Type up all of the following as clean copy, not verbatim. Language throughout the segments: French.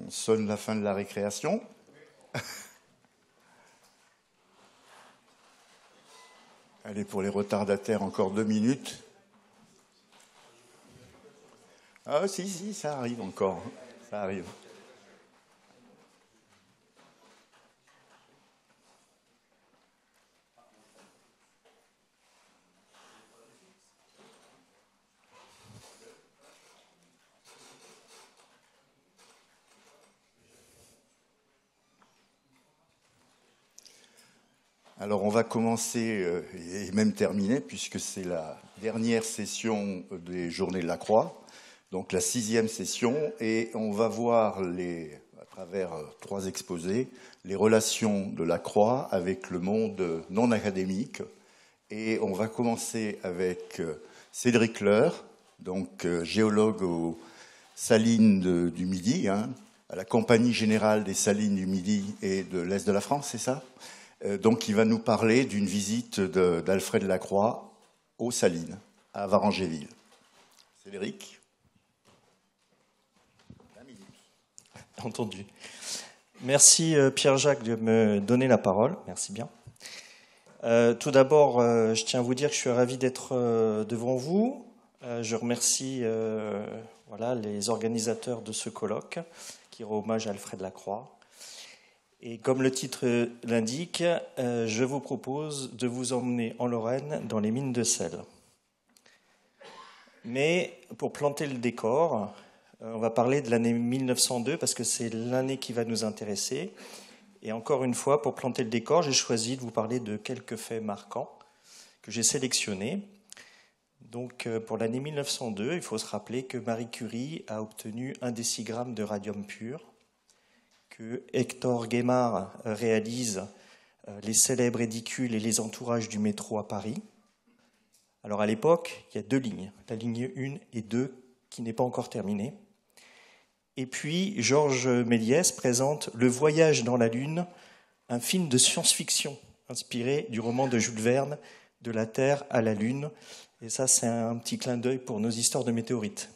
On sonne la fin de la récréation. Allez, pour les retardataires, encore 2 minutes. Ah si, ça arrive encore. Ça arrive. Alors on va commencer et même terminer puisque c'est la dernière session des Journées de la Croix, donc la 6e session, et on va voir à travers 3 exposés les relations de la Croix avec le monde non académique. Et on va commencer avec Cédric Leur, donc géologue aux salines du Midi, à la Compagnie générale des salines du Midi et de l'Est de la France, c'est ça ? Donc, il va nous parler d'une visite d'Alfred Lacroix aux Salines, à Varangéville. Cédric ? 20 minutes. Entendu. Merci Pierre-Jacques de me donner la parole. Merci bien. Tout d'abord, je tiens à vous dire que je suis ravi d'être devant vous. Je remercie les organisateurs de ce colloque qui rend hommage à Alfred Lacroix. Et comme le titre l'indique, je vous propose de vous emmener en Lorraine dans les mines de sel. Mais pour planter le décor, on va parler de l'année 1902 parce que c'est l'année qui va nous intéresser. Et encore une fois, pour planter le décor, j'ai choisi de vous parler de quelques faits marquants que j'ai sélectionnés. Donc pour l'année 1902, il faut se rappeler que Marie Curie a obtenu 1 décigramme de radium pur, que Hector Guémard réalise les célèbres édicules et les entourages du métro à Paris. Alors à l'époque, il y a 2 lignes, la ligne 1 et 2 qui n'est pas encore terminée. Et puis Georges Méliès présente Le Voyage dans la Lune, un film de science-fiction inspiré du roman de Jules Verne, De la Terre à la Lune. Et ça, c'est un petit clin d'œil pour nos histoires de météorites.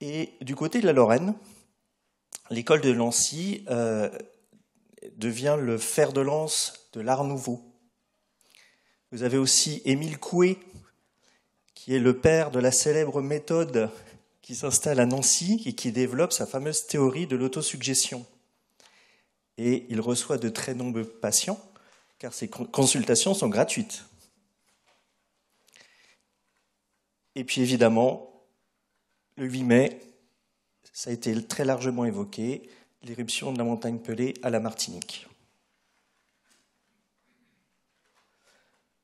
Et du côté de la Lorraine, l'école de Nancy devient le fer de lance de l'Art nouveau. Vous avez aussi Émile Coué, qui est le père de la célèbre méthode qui s'installe à Nancy et qui développe sa fameuse théorie de l'autosuggestion. Et il reçoit de très nombreux patients, car ses consultations sont gratuites. Et puis évidemment, le 8 mai, ça a été très largement évoqué, l'éruption de la montagne Pelée à la Martinique.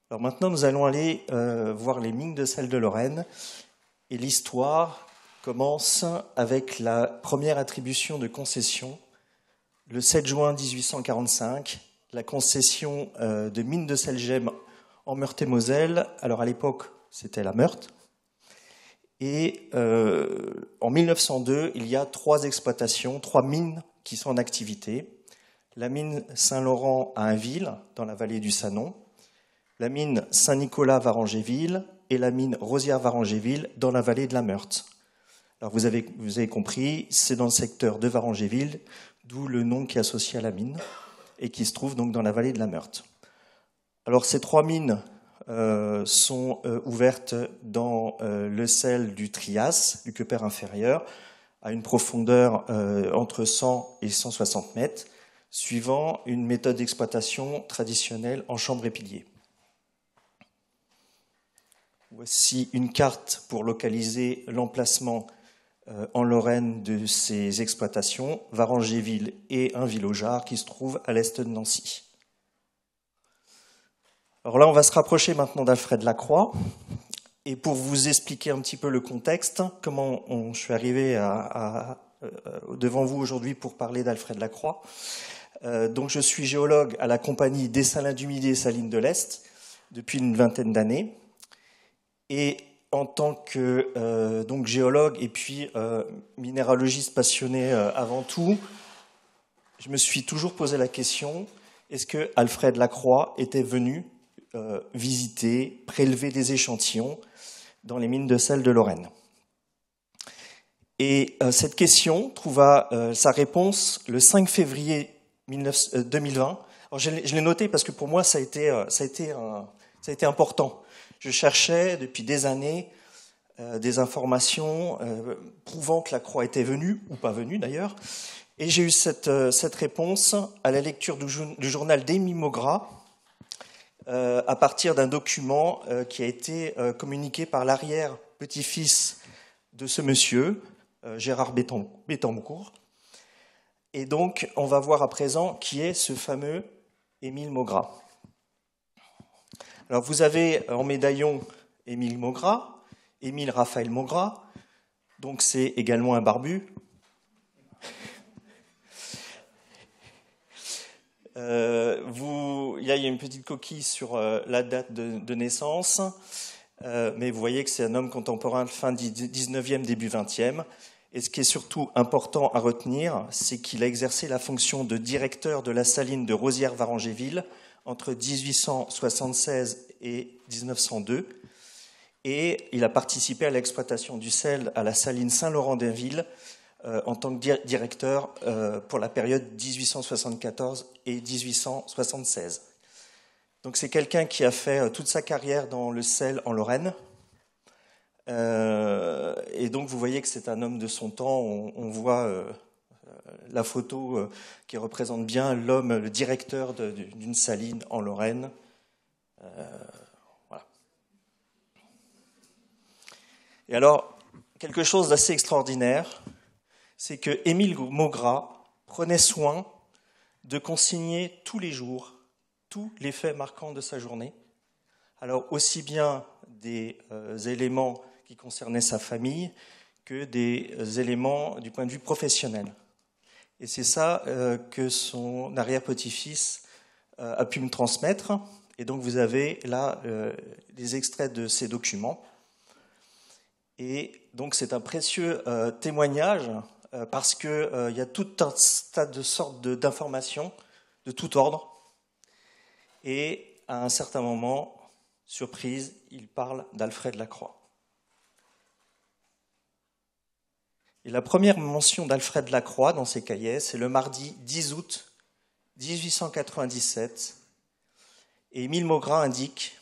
Alors maintenant, nous allons aller voir les mines de sel de Lorraine. Et l'histoire commence avec la première attribution de concession, le 7 juin 1845, la concession de mines de sel Gemme en Meurthe-et-Moselle. Alors à l'époque, c'était la Meurthe. Et en 1902, il y a 3 exploitations, 3 mines qui sont en activité. La mine Saint-Laurent à Ainville, dans la vallée du Sanon, la mine Saint-Nicolas-Varangéville et la mine Rosière-Varangéville dans la vallée de la Meurthe. Alors vous avez compris, c'est dans le secteur de Varangéville, d'où le nom qui est associé à la mine et qui se trouve donc dans la vallée de la Meurthe. Alors ces 3 mines sont ouvertes dans le sel du Trias, du Quepert inférieur, à une profondeur entre 100 et 160 mètres, suivant une méthode d'exploitation traditionnelle en chambre et pilier. Voici une carte pour localiser l'emplacement en Lorraine de ces exploitations, Varangéville et Ainville-au-Jard, qui se trouvent à l'est de Nancy. Alors là, on va se rapprocher maintenant d'Alfred Lacroix. Et pour vous expliquer un petit peu le contexte, comment je suis arrivé devant vous aujourd'hui pour parler d'Alfred Lacroix. Donc je suis géologue à la Compagnie des Salins du Midi et Salines de l'Est depuis une 20aine d'années. Et en tant que donc géologue et puis minéralogiste passionné avant tout, je me suis toujours posé la question, est-ce que Alfred Lacroix était venu visiter, prélever des échantillons dans les mines de sel de Lorraine? Et cette question trouva sa réponse le 5 février 2020. Alors, je l'ai noté parce que pour moi, ça a été important. Je cherchais depuis des années des informations prouvant que la croix était venue, ou pas venue d'ailleurs, et j'ai eu cette réponse à la lecture du journal d'Émile Maugrat, à partir d'un document qui a été communiqué par l'arrière-petit-fils de ce monsieur, Gérard Bettencourt. Et donc, on va voir à présent qui est ce fameux Émile Maugrat. Alors, vous avez en médaillon Émile Maugrat, Émile Raphaël Maugrat, donc c'est également un barbu. Il y a une petite coquille sur la date de naissance, mais vous voyez que c'est un homme contemporain de fin 19e, début 20e. Et ce qui est surtout important à retenir, c'est qu'il a exercé la fonction de directeur de la saline de Rosières-Varangéville entre 1876 et 1902. Et il a participé à l'exploitation du sel à la saline Saint-Laurent-d'Inville en tant que directeur pour la période 1874 et 1876. Donc c'est quelqu'un qui a fait toute sa carrière dans le sel en Lorraine. Et donc vous voyez que c'est un homme de son temps. On voit la photo qui représente bien l'homme, le directeur d'une saline en Lorraine. Voilà. Et alors, quelque chose d'assez extraordinaire, c'est que Émile Maugrat prenait soin de consigner tous les jours tous les faits marquants de sa journée. Alors aussi bien des éléments qui concernaient sa famille que des éléments du point de vue professionnel. Et c'est ça que son arrière-petit-fils a pu me transmettre. Et donc vous avez là des extraits de ces documents. Et donc c'est un précieux témoignage parce qu'il y a tout un tas de sortes d'informations de tout ordre. Et à un certain moment, surprise, il parle d'Alfred Lacroix. Et la première mention d'Alfred Lacroix dans ses cahiers, c'est le mardi 10 août 1897. Et Émile Maugrat indique,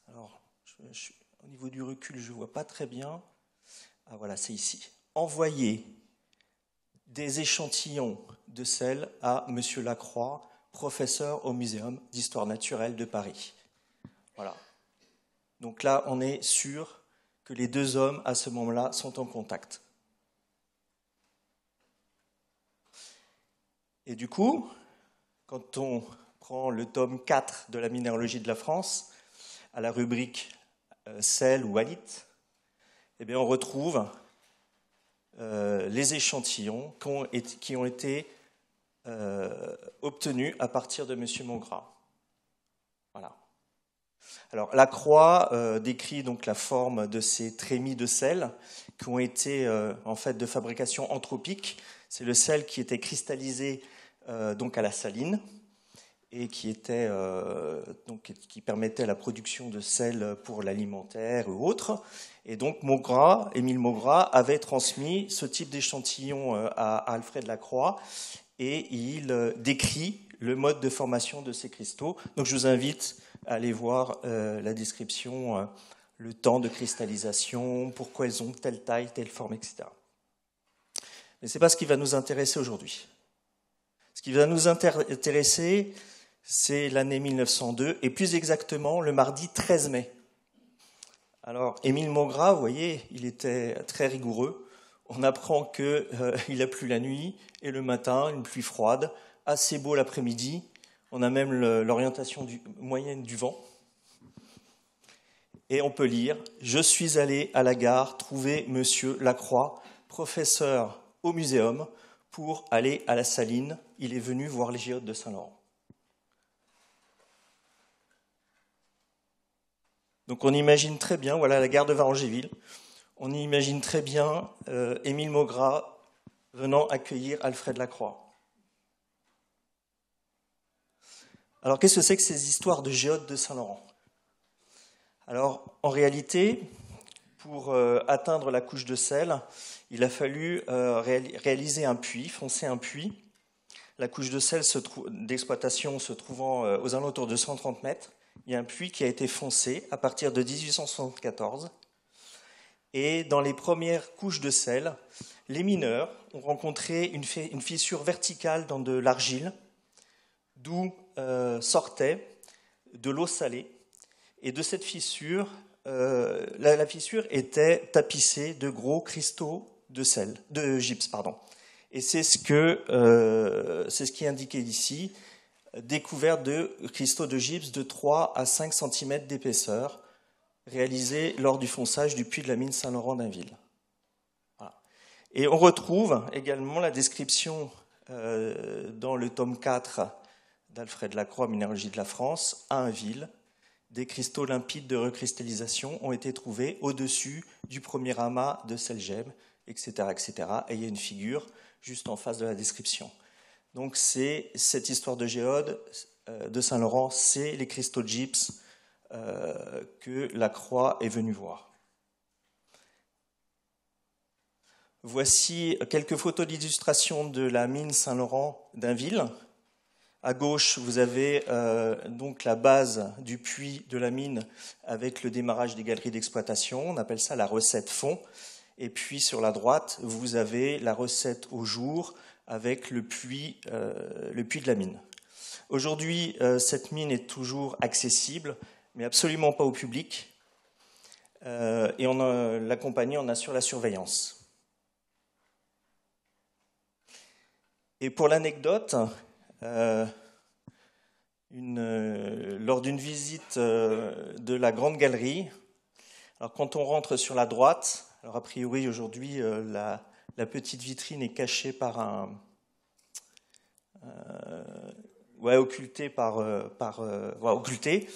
alors au niveau du recul, je ne vois pas très bien, ah voilà, c'est ici, envoyer des échantillons de sel à M. Lacroix, professeur au Muséum d'histoire naturelle de Paris. Voilà. Donc là, on est sûr que les deux hommes, à ce moment-là, sont en contact. Et du coup, quand on prend le tome 4 de la minéralogie de la France, à la rubrique sel ou halite, eh bien, on retrouve les échantillons qui ont été obtenus à partir de M. Maugrat. Voilà. Alors, Lacroix décrit donc la forme de ces trémies de sel qui ont été en fait de fabrication anthropique. C'est le sel qui était cristallisé donc à la saline et qui qui permettait la production de sel pour l'alimentaire ou autre. Et donc Émile Maugrat avait transmis ce type d'échantillon à Alfred Lacroix et il décrit le mode de formation de ces cristaux. Donc je vous invite à aller voir la description, le temps de cristallisation, pourquoi elles ont telle taille, telle forme, etc. Mais ce n'est pas ce qui va nous intéresser aujourd'hui. Ce qui va nous intéresser, c'est l'année 1902, et plus exactement le mardi 13 mai. Alors, Émile Maugrat, vous voyez, il était très rigoureux. On apprend qu'il a plu la nuit et le matin, une pluie froide, assez beau l'après-midi. On a même l'orientation moyenne du vent. Et on peut lire « Je suis allé à la gare trouver Monsieur Lacroix, professeur au Muséum, pour aller à la saline. Il est venu voir les géodes de Saint-Laurent. » Donc on imagine très bien, voilà la gare de Varangéville, on imagine très bien Émile Maugrat venant accueillir Alfred Lacroix. Alors qu'est-ce que c'est que ces histoires de géodes de Saint-Laurent? Alors en réalité, pour atteindre la couche de sel, il a fallu réaliser un puits, foncer un puits. La couche de sel d'exploitation se trouvant aux alentours de 130 mètres, il y a un puits qui a été foncé à partir de 1874. Et dans les premières couches de sel, les mineurs ont rencontré une fissure verticale dans de l'argile, d'où sortait de l'eau salée. Et de cette fissure, la fissure était tapissée de gros cristaux de gypse. Et c'est ce qui est indiqué ici, découverte de cristaux de gypse de 3 à 5 cm d'épaisseur, réalisés lors du fonçage du puits de la mine Saint-Laurent-d'Inville. Voilà. Et on retrouve également la description dans le tome 4 d'Alfred Lacroix, Minéralogie de la France, à Ainville. Des cristaux limpides de recristallisation ont été trouvés au-dessus du premier amas de sel-gemme, etc., etc. Et il y a une figure juste en face de la description. Donc c'est cette histoire de géode de Saint-Laurent, c'est les cristaux de gypse que Lacroix est venu voir. Voici quelques photos d'illustration de la mine Saint-Laurent d'Inville. À gauche, vous avez donc la base du puits de la mine avec le démarrage des galeries d'exploitation. On appelle ça la recette fond. Et puis sur la droite, vous avez la recette au jour avec le puits de la mine. Aujourd'hui, cette mine est toujours accessible, mais absolument pas au public. Et la compagnie en assure la surveillance. Et pour l'anecdote, lors d'une visite de la Grande Galerie, alors quand on rentre sur la droite, alors a priori aujourd'hui la petite vitrine est cachée par occultée occultée.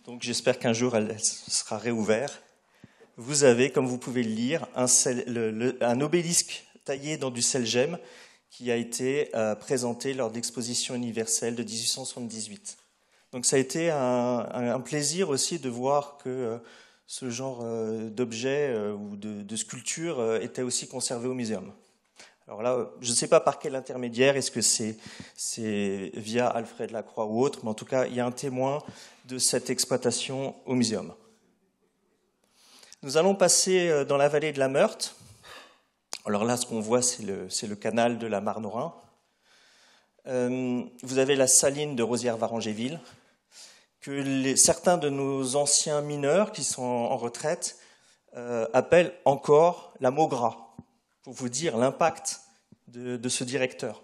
Donc j'espère qu'un jour elle sera réouverte. Vous avez, comme vous pouvez le lire, un obélisque taillé dans du sel-gemme qui a été présenté lors de l'exposition universelle de 1878. Donc ça a été un plaisir aussi de voir que ce genre d'objet ou de sculpture était aussi conservé au muséum. Alors là, je ne sais pas par quel intermédiaire, est-ce que c'est via Alfred Lacroix ou autre, mais en tout cas, il y a un témoin de cette exploitation au muséum. Nous allons passer dans la vallée de la Meurthe. Alors là, ce qu'on voit, c'est le canal de la Marne au Rhin. Vous avez la saline de Rosières-Varangéville, que certains de nos anciens mineurs qui sont en retraite appellent encore la Maugra, pour vous dire l'impact de ce directeur.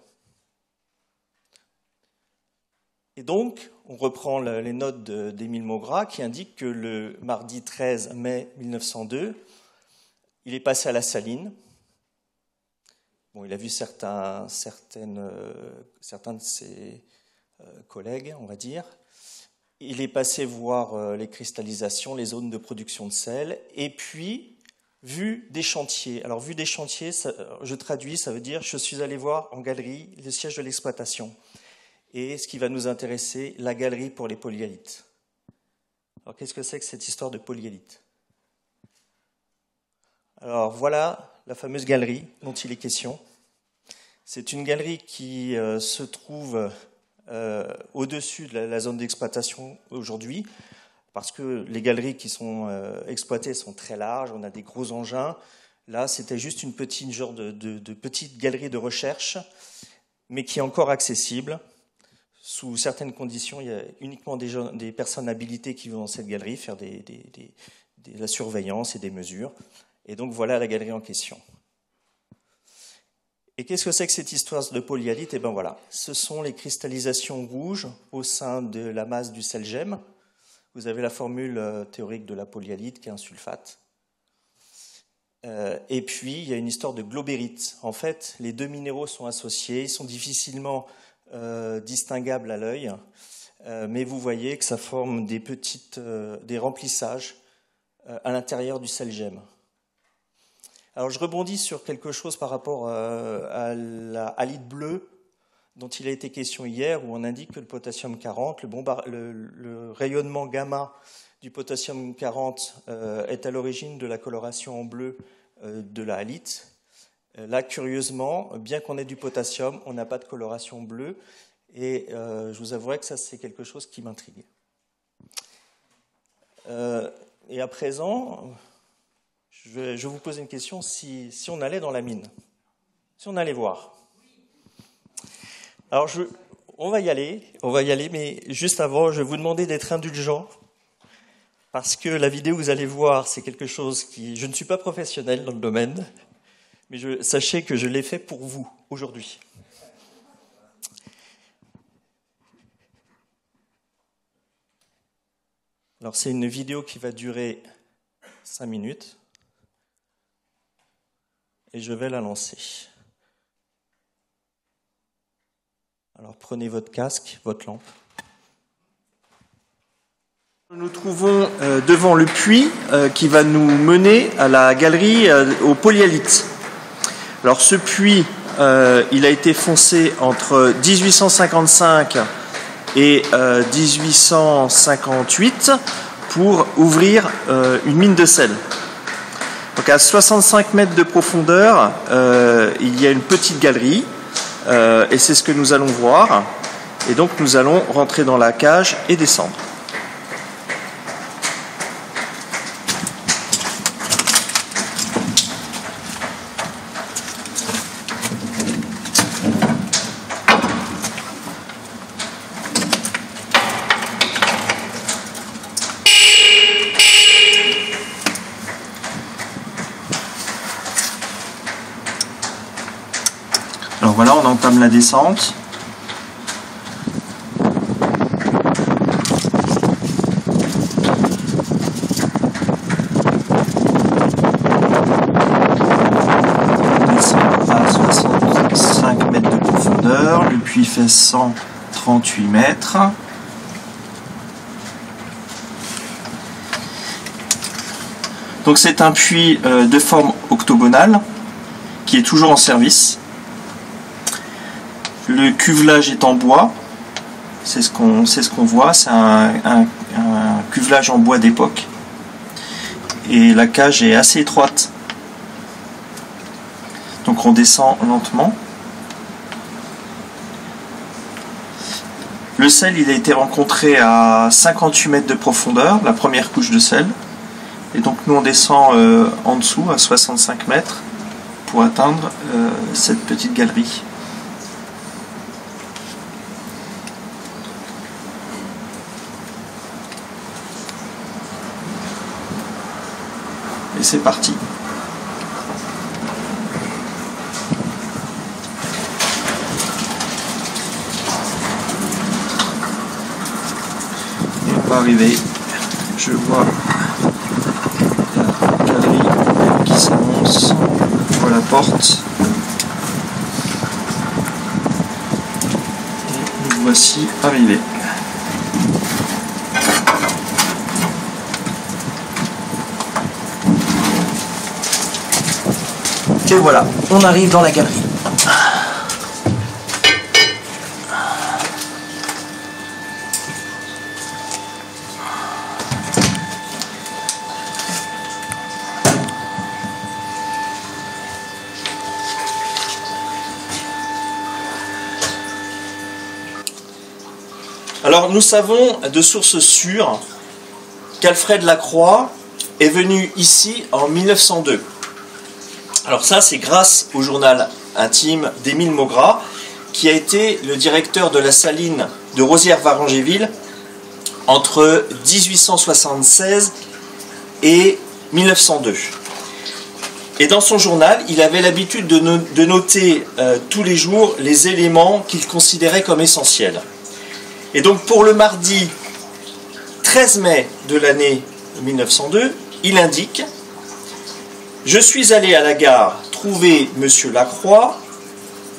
Et donc, on reprend les notes d'Émile Maugra qui indiquent que le mardi 13 mai 1902, il est passé à la saline. Bon, il a vu certains de ses collègues, on va dire. Il est passé voir les cristallisations, les zones de production de sel, et puis vu des chantiers. Alors, vu des chantiers, je traduis, ça veut dire je suis allé voir en galerie le siège de l'exploitation. Et ce qui va nous intéresser, la galerie pour les polyhalite. Alors, qu'est-ce que c'est que cette histoire de polyhalite ? Alors, voilà la fameuse galerie dont il est question. C'est une galerie qui se trouve au-dessus de la zone d'exploitation aujourd'hui, parce que les galeries qui sont exploitées sont très larges, on a des gros engins. Là, c'était juste une petite genre de petite galerie de recherche, mais qui est encore accessible. Sous certaines conditions, il y a uniquement des personnes habilitées qui vont dans cette galerie faire de la surveillance et des mesures. Et donc voilà la galerie en question. Et qu'est-ce que c'est que cette histoire de polyhalite ? Eh bien voilà, ce sont les cristallisations rouges au sein de la masse du sel-gemme. Vous avez la formule théorique de la polyhalite qui est un sulfate. Et puis il y a une histoire de globérite. En fait, les deux minéraux sont associés, ils sont difficilement distinguables à l'œil, mais vous voyez que ça forme des remplissages à l'intérieur du sel-gemme. Alors je rebondis sur quelque chose par rapport à la halite bleue dont il a été question hier, où on indique que le potassium 40, le rayonnement gamma du potassium 40 est à l'origine de la coloration en bleu de la halite. Là, curieusement, bien qu'on ait du potassium, on n'a pas de coloration bleue. Et je vous avouerai que ça, c'est quelque chose qui m'intrigue. Et à présent, je vous pose une question, si on allait dans la mine, si on allait voir. Alors, on va y aller, mais juste avant, je vais vous demander d'être indulgent, parce que la vidéo que vous allez voir, c'est quelque chose qui... Je ne suis pas professionnel dans le domaine, mais sachez que je l'ai fait pour vous, aujourd'hui. Alors, c'est une vidéo qui va durer 5 minutes, et je vais la lancer. Alors, prenez votre casque, votre lampe. Nous nous trouvons devant le puits qui va nous mener à la galerie au polyhalite. Alors ce puits, il a été foncé entre 1855 et 1858 pour ouvrir une mine de sel. Donc à 65 mètres de profondeur, il y a une petite galerie et c'est ce que nous allons voir. Et donc nous allons rentrer dans la cage et descendre. Alors voilà, on entame la descente. On descend à 65 mètres de profondeur, le puits fait 138 mètres. Donc c'est un puits de forme octogonale qui est toujours en service. Le cuvelage est en bois, c'est ce qu'on voit, c'est un cuvelage en bois d'époque. Et la cage est assez étroite. Donc on descend lentement. Le sel, il a été rencontré à 58 mètres de profondeur, la première couche de sel. Et donc nous on descend en dessous à 65 mètres pour atteindre cette petite galerie. Et c'est parti. Et on va arriver. Je vois la galerie qui s'annonce. Je vois la porte. Et nous voici arrivés. Et voilà, on arrive dans la galerie. Alors nous savons de sources sûres qu'Alfred Lacroix est venu ici en 1902. Alors ça, c'est grâce au journal intime d'Émile Maugrat, qui a été le directeur de la saline de Rosières-Varengéville entre 1876 et 1902. Et dans son journal, il avait l'habitude de noter tous les jours les éléments qu'il considérait comme essentiels. Et donc pour le mardi 13 mai de l'année 1902, il indique: je suis allé à la gare trouver Monsieur Lacroix,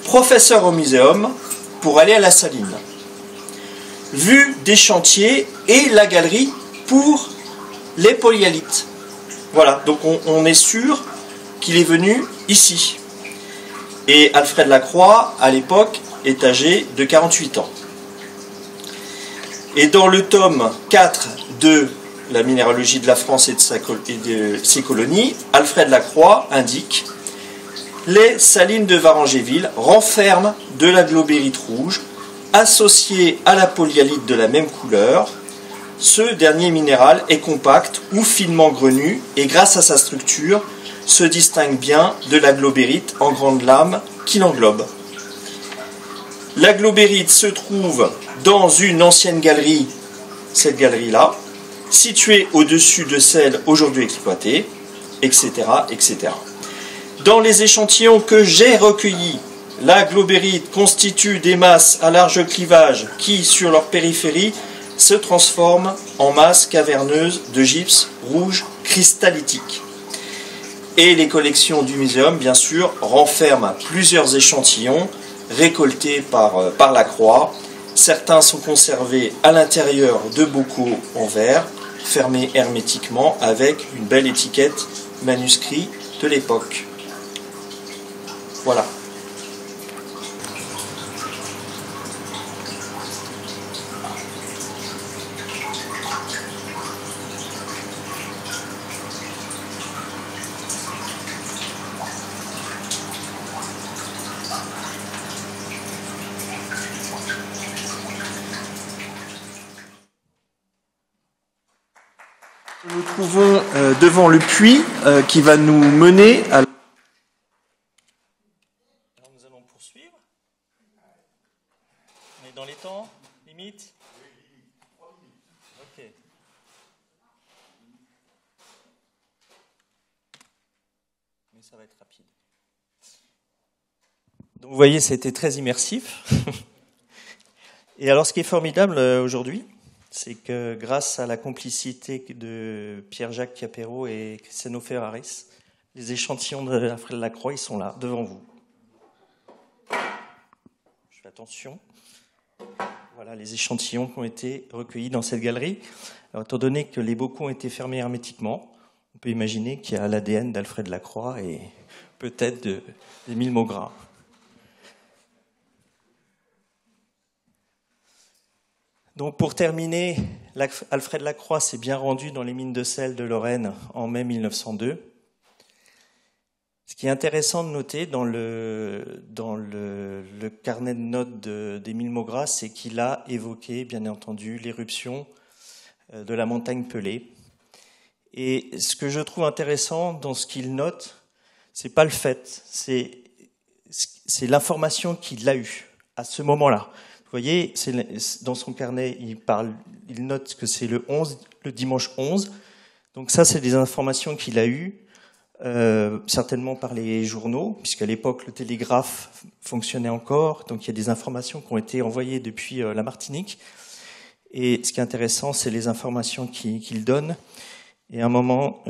professeur au muséum, pour aller à la saline. Vue des chantiers et la galerie pour les polyhalites. Voilà, donc on est sûr qu'il est venu ici. Et Alfred Lacroix, à l'époque, est âgé de 48 ans. Et dans le tome 4 de la minéralogie de la France et de ses colonies, Alfred Lacroix indique: les salines de Varangéville renferment de la globérite rouge associée à la polyhalite de la même couleur. Ce dernier minéral est compact ou finement grenu et grâce à sa structure se distingue bien de la globérite en grande lame qui l'englobe. La globérite se trouve dans une ancienne galerie, cette galerie-là, située au-dessus de celle aujourd'hui exploitée, etc., etc. Dans les échantillons que j'ai recueillis, la globérite constitue des masses à large clivage qui, sur leur périphérie, se transforment en masse caverneuse de gypse rouge cristallitique. Et les collections du muséum, bien sûr, renferment plusieurs échantillons récoltés par Lacroix. Certains sont conservés à l'intérieur de bocaux en verre, fermés hermétiquement avec une belle étiquette manuscrit de l'époque. Voilà. Nous nous trouvons devant le puits qui va nous mener à... Alors nous allons poursuivre. On est dans les temps, limite. Ok. Mais ça va être rapide. Donc vous voyez, ça a été très immersif. Et alors ce qui est formidable aujourd'hui, c'est que grâce à la complicité de Pierre-Jacques Capéro et Cristiano Ferraris, les échantillons d'Alfred Lacroix, ils sont là, devant vous. Je fais attention. Voilà les échantillons qui ont été recueillis dans cette galerie. Alors, étant donné que les bocaux ont été fermés hermétiquement, on peut imaginer qu'il y a l'ADN d'Alfred Lacroix et peut-être d'Émile Maugrat. Donc pour terminer, Alfred Lacroix s'est bien rendu dans les mines de sel de Lorraine en mai 1902. Ce qui est intéressant de noter dans le carnet de notes d'Émile Maugrat, c'est qu'il a évoqué, bien entendu, l'éruption de la montagne Pelée. Et ce que je trouve intéressant dans ce qu'il note, c'est pas le fait, c'est l'information qu'il a eue à ce moment-là. Vous voyez, dans son carnet, il note que c'est le dimanche 11. Donc ça, c'est des informations qu'il a eues, certainement par les journaux, puisqu'à l'époque, le télégraphe fonctionnait encore. Donc il y a des informations qui ont été envoyées depuis la Martinique. Et ce qui est intéressant, c'est les informations qu'il donne. Et à un moment,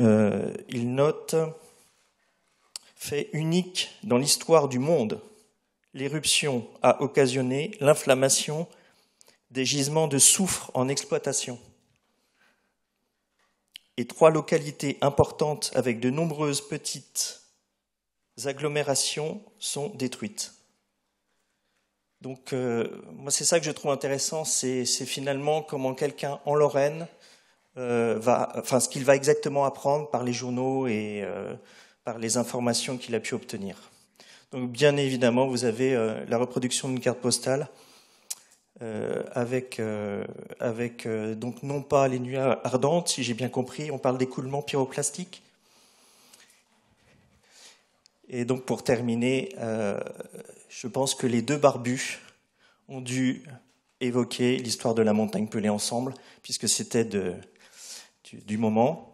il note « fait unique dans l'histoire du monde ». L'éruption a occasionné l'inflammation des gisements de soufre en exploitation. Et 3 localités importantes avec de nombreuses petites agglomérations sont détruites. Donc, moi, c'est ça que je trouve intéressant, c'est finalement comment quelqu'un en Lorraine ce qu'il va exactement apprendre par les journaux et par les informations qu'il a pu obtenir. Donc, bien évidemment, vous avez la reproduction d'une carte postale avec donc non pas les nuits ardentes, si j'ai bien compris, on parle d'écoulement pyroclastique. Et donc, pour terminer, je pense que les deux barbus ont dû évoquer l'histoire de la montagne Pelée ensemble, puisque c'était du moment.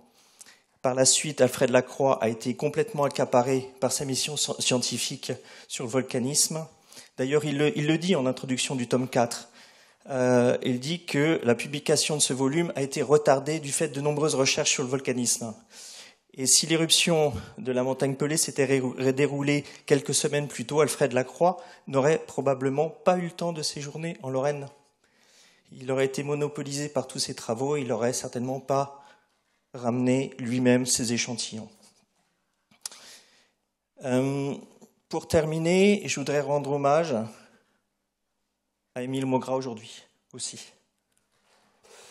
Par la suite, Alfred Lacroix a été complètement accaparé par sa mission scientifique sur le volcanisme. D'ailleurs, il le dit en introduction du tome 4. Il dit que la publication de ce volume a été retardée du fait de nombreuses recherches sur le volcanisme. Et si l'éruption de la montagne Pelée s'était déroulée quelques semaines plus tôt, Alfred Lacroix n'aurait probablement pas eu le temps de séjourner en Lorraine. Il aurait été monopolisé par tous ses travaux, il n'aurait certainement pas ramené lui-même ses échantillons. Pour terminer, je voudrais rendre hommage à Émile Maugrat aujourd'hui aussi.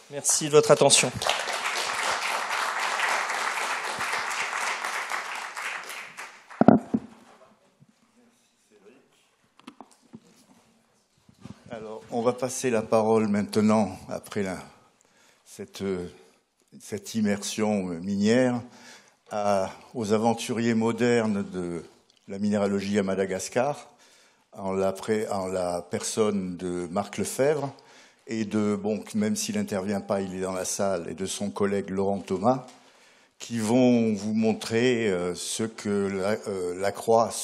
Merci de votre attention. passer la parole maintenant, après cette immersion minière, aux aventuriers modernes de la minéralogie à Madagascar, en la personne de Marc Lefebvre, et même s'il n'intervient pas, il est dans la salle, et de son collègue Laurent Thomas, qui vont vous montrer ce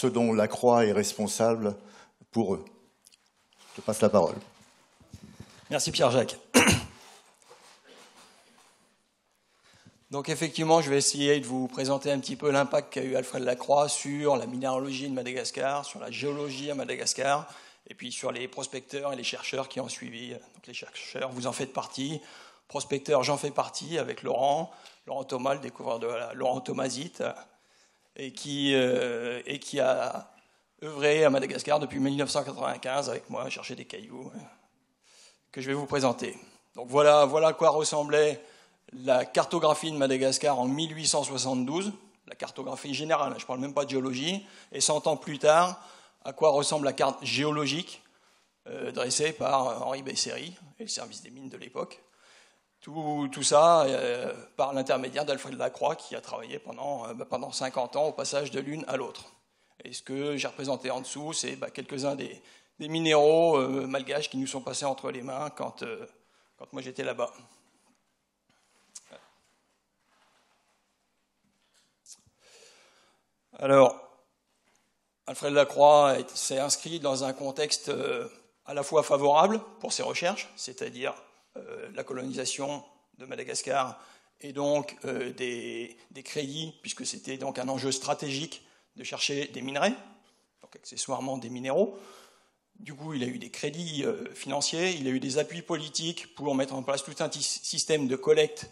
dont la Croix est responsable pour eux. Je te passe la parole. Merci Pierre-Jacques. Donc effectivement, je vais essayer de vous présenter un petit peu l'impact qu'a eu Alfred Lacroix sur la minéralogie de Madagascar, sur la géologie à Madagascar, et puis sur les prospecteurs et les chercheurs qui ont suivi. Donc les chercheurs, vous en faites partie. Prospecteurs, j'en fais partie avec Laurent Thomas, le découvreur de Laurent Thomasite, et qui a œuvré à Madagascar depuis 1995 avec moi, à chercher des cailloux, que je vais vous présenter. Donc voilà à quoi ressemblait la cartographie de Madagascar en 1872, la cartographie générale, je ne parle même pas de géologie, et 100 ans plus tard, à quoi ressemble la carte géologique dressée par Henri Besseri et le service des mines de l'époque. Tout ça par l'intermédiaire d'Alfred Lacroix qui a travaillé pendant 50 ans au passage de l'une à l'autre. Et ce que j'ai représenté en dessous, c'est quelques-uns des minéraux malgaches qui nous sont passés entre les mains quand moi j'étais là-bas. Alors, Alfred Lacroix s'est inscrit dans un contexte à la fois favorable pour ses recherches, c'est-à-dire la colonisation de Madagascar et donc des crédits, puisque c'était donc un enjeu stratégique de chercher des minerais, donc accessoirement des minéraux. Du coup, il a eu des crédits financiers, il a eu des appuis politiques pour mettre en place tout un système de collecte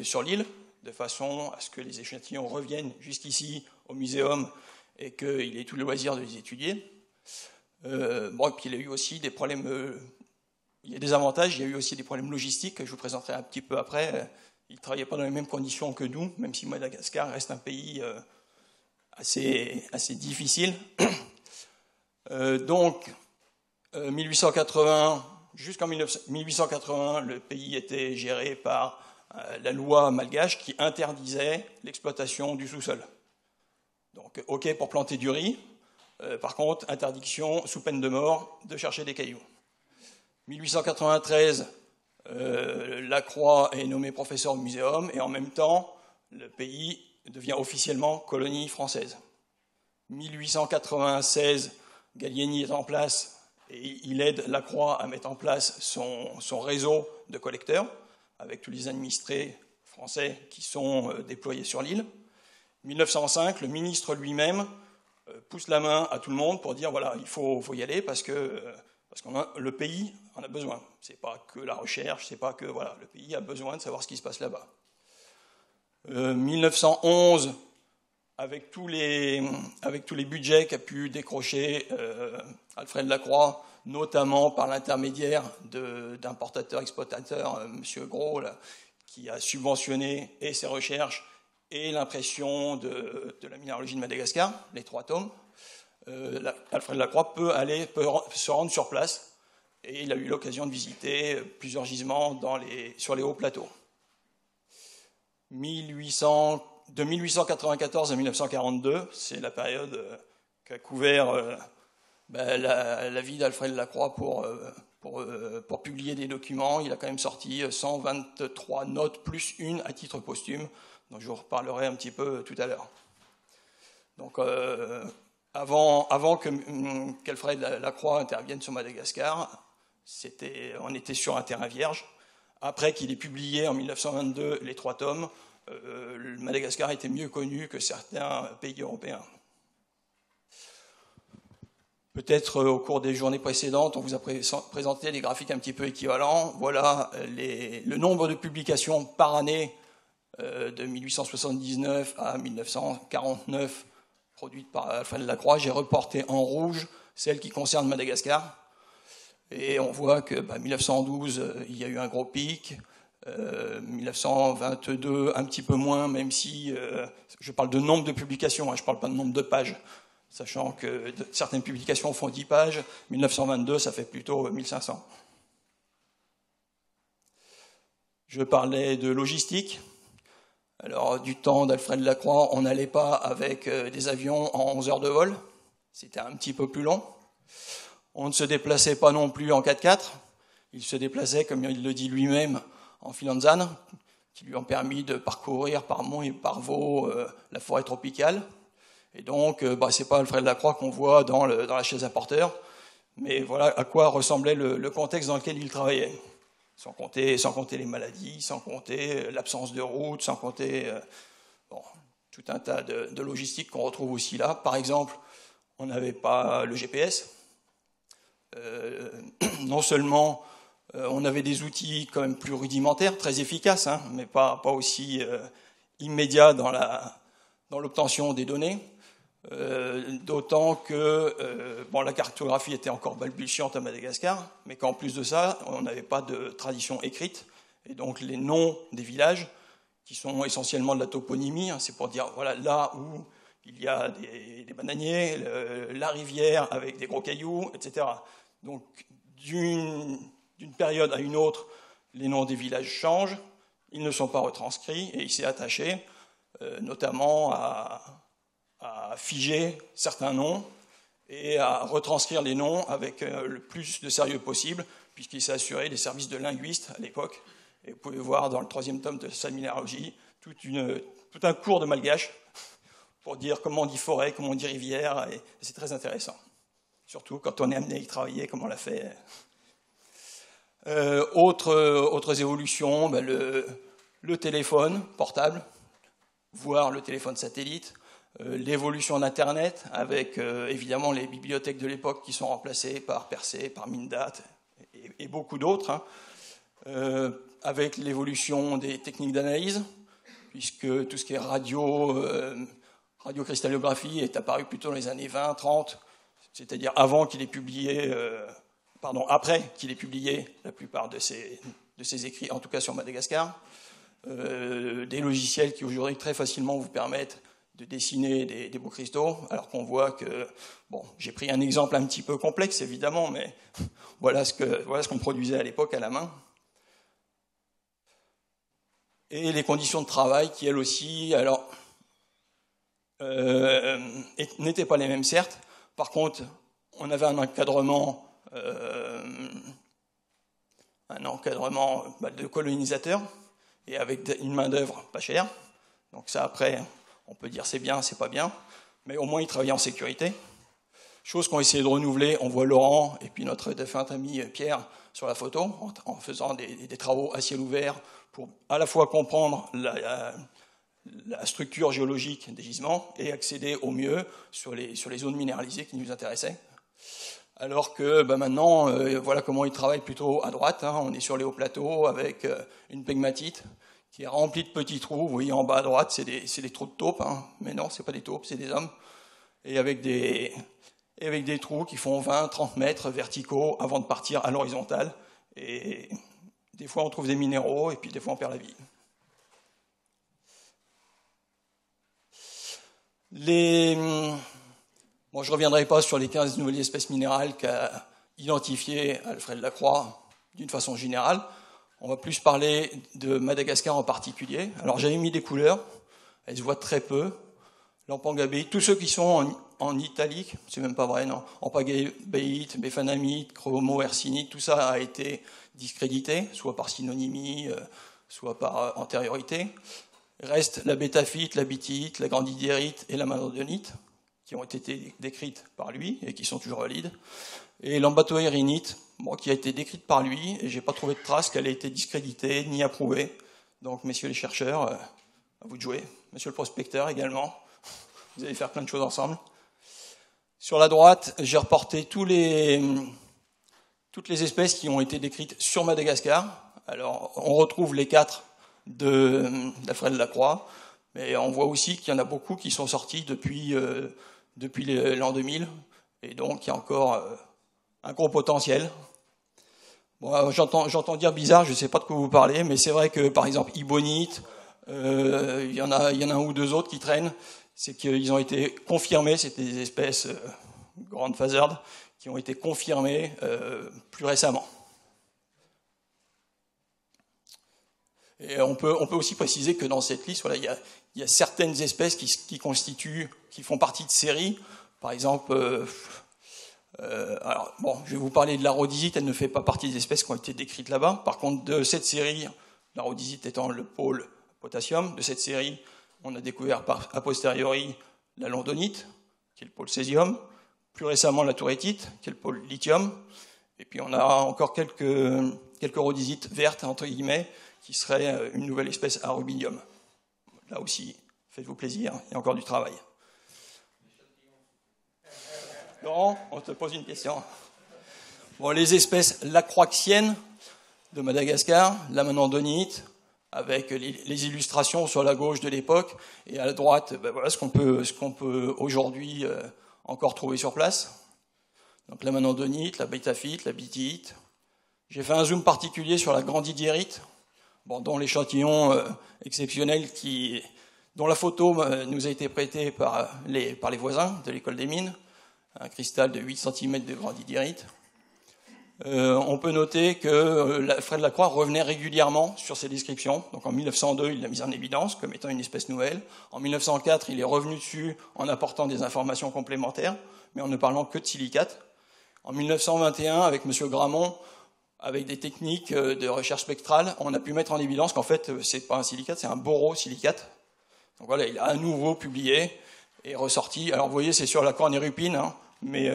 sur l'île, de façon à ce que les échantillons reviennent jusqu'ici au muséum et qu'il ait tout le loisir de les étudier. Et puis il a eu aussi des problèmes, il y a des avantages, il y a eu aussi des problèmes logistiques que je vous présenterai un petit peu après. Il ne travaillait pas dans les mêmes conditions que nous, même si Madagascar reste un pays assez difficile. Donc, 1880, jusqu'en 1880, le pays était géré par la loi malgache qui interdisait l'exploitation du sous-sol. Donc, OK pour planter du riz, par contre, interdiction, sous peine de mort, de chercher des cailloux. 1893, Lacroix est nommé professeur au muséum, et en même temps, le pays devient officiellement colonie française. 1896, Gallieni est en place, et il aide Lacroix à mettre en place son réseau de collecteurs, avec tous les administrés français qui sont déployés sur l'île. 1905, le ministre lui-même pousse la main à tout le monde pour dire voilà, il faut y aller parce que le pays en a besoin. C'est pas que la recherche, c'est pas que voilà, le pays a besoin de savoir ce qui se passe là-bas. 1911, avec tous les budgets qu'a pu décrocher Alfred Lacroix, notamment par l'intermédiaire d'importateurs-exploitateurs, M. Gros, là, qui a subventionné et ses recherches et l'impression de la minéralogie de Madagascar, les 3 tomes, Alfred Lacroix peut se rendre sur place, et il a eu l'occasion de visiter plusieurs gisements sur les hauts plateaux. De 1894 à 1942, c'est la période qu'a couvert la vie d'Alfred Lacroix pour publier des documents. Il a quand même sorti 123 notes plus une à titre posthume, dont je vous reparlerai un petit peu tout à l'heure. Donc, avant qu'Alfred Lacroix intervienne sur Madagascar, on était sur un terrain vierge. Après qu'il ait publié en 1922 les 3 tomes, le Madagascar était mieux connu que certains pays européens. Peut-être au cours des journées précédentes, on vous a présenté des graphiques un petit peu équivalents. Voilà le nombre de publications par année de 1879 à 1949 produites par Alfred Lacroix. J'ai reporté en rouge celles qui concernent Madagascar. Et on voit que 1912, il y a eu un gros pic. 1922, un petit peu moins, même si je parle de nombre de publications, je ne parle pas de nombre de pages. sachant que certaines publications font 10 pages, 1922, ça fait plutôt 1500. Je parlais de logistique. Alors, du temps d'Alfred Lacroix, on n'allait pas avec des avions en 11 heures de vol. C'était un petit peu plus long. On ne se déplaçait pas non plus en 4x4. Il se déplaçait, comme il le dit lui-même, en Filanzane, qui lui ont permis de parcourir par monts et par vaux la forêt tropicale. Et donc, c'est pas Alfred Lacroix qu'on voit dans la chaise à porteur, mais voilà à quoi ressemblait le contexte dans lequel il travaillait. Sans compter les maladies, sans compter l'absence de route, sans compter tout un tas de logistique qu'on retrouve aussi là. Par exemple, on n'avait pas le GPS. Non seulement on avait des outils quand même plus rudimentaires, très efficaces, hein, mais pas aussi immédiats dans l'obtention des données. D'autant que la cartographie était encore balbutiante à Madagascar, mais qu'en plus de ça, on n'avait pas de tradition écrite, et donc les noms des villages, qui sont essentiellement de la toponymie, hein, c'est pour dire voilà là où il y a des bananiers, la rivière avec des gros cailloux, etc. Donc d'une période à une autre, les noms des villages changent, ils ne sont pas retranscrits, et il s'est attaché notamment à figer certains noms et à retranscrire les noms avec le plus de sérieux possible, puisqu'il s'est assuré des services de linguistes à l'époque. Et vous pouvez voir dans le 3e tome de sa minéralogie tout un cours de malgache pour dire comment on dit forêt, comment on dit rivière, et c'est très intéressant. Surtout quand on est amené à y travailler, comme on l'a fait. Autres évolutions, le téléphone portable, voire le téléphone satellite, l'évolution d'Internet, avec évidemment les bibliothèques de l'époque qui sont remplacées par Percé, par Mindat et beaucoup d'autres, hein. Avec l'évolution des techniques d'analyse, puisque tout ce qui est radiocristallographie est apparu plutôt dans les années 20-30, c'est-à-dire après qu'il ait publié la plupart de ses écrits, en tout cas sur Madagascar. Des logiciels qui aujourd'hui très facilement vous permettent de dessiner des beaux cristaux, alors qu'on voit que, j'ai pris un exemple un petit peu complexe évidemment, mais voilà ce qu'on produisait à l'époque à la main. Et les conditions de travail qui, elles aussi, n'étaient pas les mêmes, certes. Par contre, on avait un encadrement de colonisateurs, et avec une main-d'œuvre pas chère. Donc ça, après, on peut dire c'est bien, c'est pas bien, mais au moins ils travaillaient en sécurité. Chose qu'on a essayé de renouveler, on voit Laurent et puis notre défunt ami Pierre sur la photo, en faisant des travaux à ciel ouvert pour à la fois comprendre la structure géologique des gisements et accéder au mieux sur les zones minéralisées qui nous intéressaient. Alors que maintenant, voilà comment ils travaillent plutôt à droite, hein. On est sur les hauts plateaux avec une pegmatite qui est remplie de petits trous. Vous voyez en bas à droite, c'est des trous de taupes, hein. Mais non, c'est pas des taupes, c'est des hommes. Et avec des trous qui font 20-30 mètres verticaux avant de partir à l'horizontale. Et des fois, on trouve des minéraux, et puis des fois, on perd la vie. Je ne reviendrai pas sur les 15 nouvelles espèces minérales qu'a identifiées Alfred Lacroix d'une façon générale. On va plus parler de Madagascar en particulier. Alors, j'avais mis des couleurs, elles se voient très peu. L'ampangabéite, tous ceux qui sont en italique, c'est même pas vrai, non. Ampangabéite, béphanamite, chromo-hercinite, tout ça a été discrédité, soit par synonymie, soit par antériorité. Reste la bétaphite, la bitite, la grandidierite et la manodonite, qui ont été décrites par lui et qui sont toujours valides. Et l'ambatoérinite, qui a été décrite par lui, et j'ai pas trouvé de trace qu'elle ait été discréditée ni approuvée. Donc, messieurs les chercheurs, à vous de jouer. Monsieur le prospecteur également. Vous allez faire plein de choses ensemble. Sur la droite, j'ai reporté toutes les espèces qui ont été décrites sur Madagascar. Alors, on retrouve les 4 d'Alfred Lacroix, mais on voit aussi qu'il y en a beaucoup qui sont sortis depuis l'an 2000, et donc il y a encore un gros potentiel. J'entends dire bizarre, je ne sais pas de quoi vous parlez, mais c'est vrai que, par exemple, Ibonite, il y en a un ou deux autres qui traînent. c'est qu'ils ont été confirmés, c'était des espèces grandfathered, qui ont été confirmées plus récemment. Et on peut aussi préciser que dans cette liste, voilà, il y a certaines espèces qui font partie de séries. Par exemple, alors, bon, je vais vous parler de la rhodisite, elle ne fait pas partie des espèces qui ont été décrites là-bas. Par contre, de cette série, la rhodisite étant le pôle potassium, de cette série, on a découvert a posteriori la londonite, qui est le pôle césium, plus récemment la tourétite, qui est le pôle lithium, et puis on a encore quelques rhodisites vertes, entre guillemets, qui serait une nouvelle espèce à rubinium. Là aussi, faites-vous plaisir, il y a encore du travail. Laurent, on te pose une question. Bon, les espèces lacroaxiennes de Madagascar, la manandonite, avec les illustrations sur la gauche de l'époque, et à la droite, ben voilà ce qu'on peut aujourd'hui encore trouver sur place. Donc la manandonite, la bétaphyte, la bityite. J'ai fait un zoom particulier sur la grandidierite, dont l'échantillon exceptionnel dont la photo nous a été prêtée par les voisins de l'école des mines, un cristal de 8 cm de grandidierite. On peut noter que Alfred Lacroix revenait régulièrement sur ces descriptions. Donc en 1902, il l'a mise en évidence comme étant une espèce nouvelle. En 1904, il est revenu dessus en apportant des informations complémentaires, mais en ne parlant que de silicates. En 1921, avec M. Gramont, avec des techniques de recherche spectrale, on a pu mettre en évidence qu'en fait, c'est pas un silicate, c'est un borosilicate. Donc voilà, il a à nouveau publié et ressorti. Alors vous voyez, c'est sur la cornérupine, hein, mais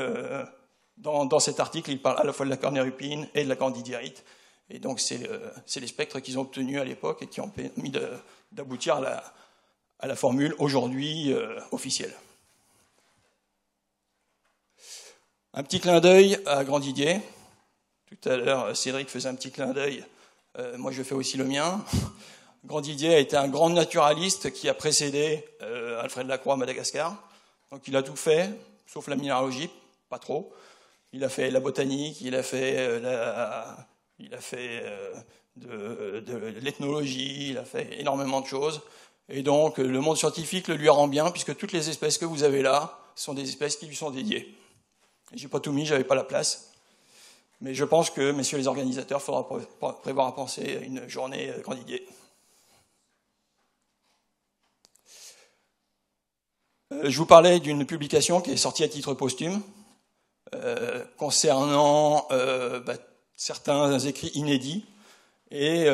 dans cet article, il parle à la fois de la cornérupine et de la grandidierite. Et donc c'est les spectres qu'ils ont obtenus à l'époque et qui ont permis d'aboutir à la formule aujourd'hui officielle. Un petit clin d'œil à Grandidier. Tout à l'heure, Cédric faisait un petit clin d'œil. Moi, je fais aussi le mien. Grandidier a été un grand naturaliste qui a précédé Alfred Lacroix à Madagascar. Donc, il a tout fait, sauf la minéralogie, pas trop. Il a fait la botanique, il a fait de l'ethnologie, il a fait énormément de choses. Et donc, le monde scientifique le lui rend bien, puisque toutes les espèces que vous avez là sont des espèces qui lui sont dédiées. J'ai pas tout mis, j'avais pas la place. Mais je pense que, messieurs les organisateurs, il faudra prévoir à penser une journée Grandidier. Je vous parlais d'une publication qui est sortie à titre posthume, concernant certains écrits inédits. Et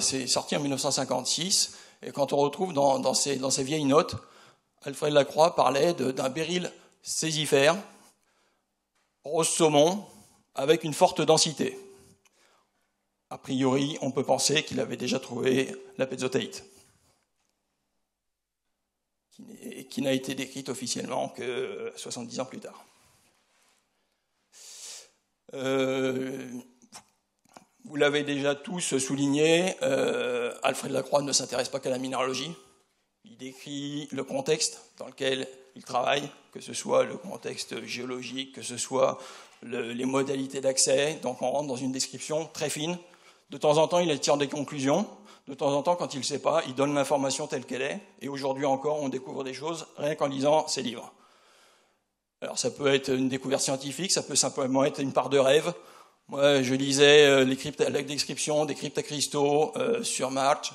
c'est sorti en 1956. Et quand on retrouve dans ces vieilles notes, Alfred Lacroix parlait d'un béryl césifère, rose saumon, avec une forte densité. A priori, on peut penser qu'il avait déjà trouvé la benzotaïte, qui n'a été décrite officiellement que 70 ans plus tard. Vous l'avez déjà tous souligné, Alfred Lacroix ne s'intéresse pas qu'à la minéralogie. Il décrit le contexte dans lequel il travaille, que ce soit le contexte géologique, que ce soit les modalités d'accès. Donc on rentre dans une description très fine. De temps en temps, il tire des conclusions. De temps en temps, quand il ne sait pas, il donne l'information telle qu'elle est. Et aujourd'hui encore, on découvre des choses rien qu'en lisant ses livres. Alors ça peut être une découverte scientifique, ça peut simplement être une part de rêve. Moi, je lisais la description des cryptocristaux sur March,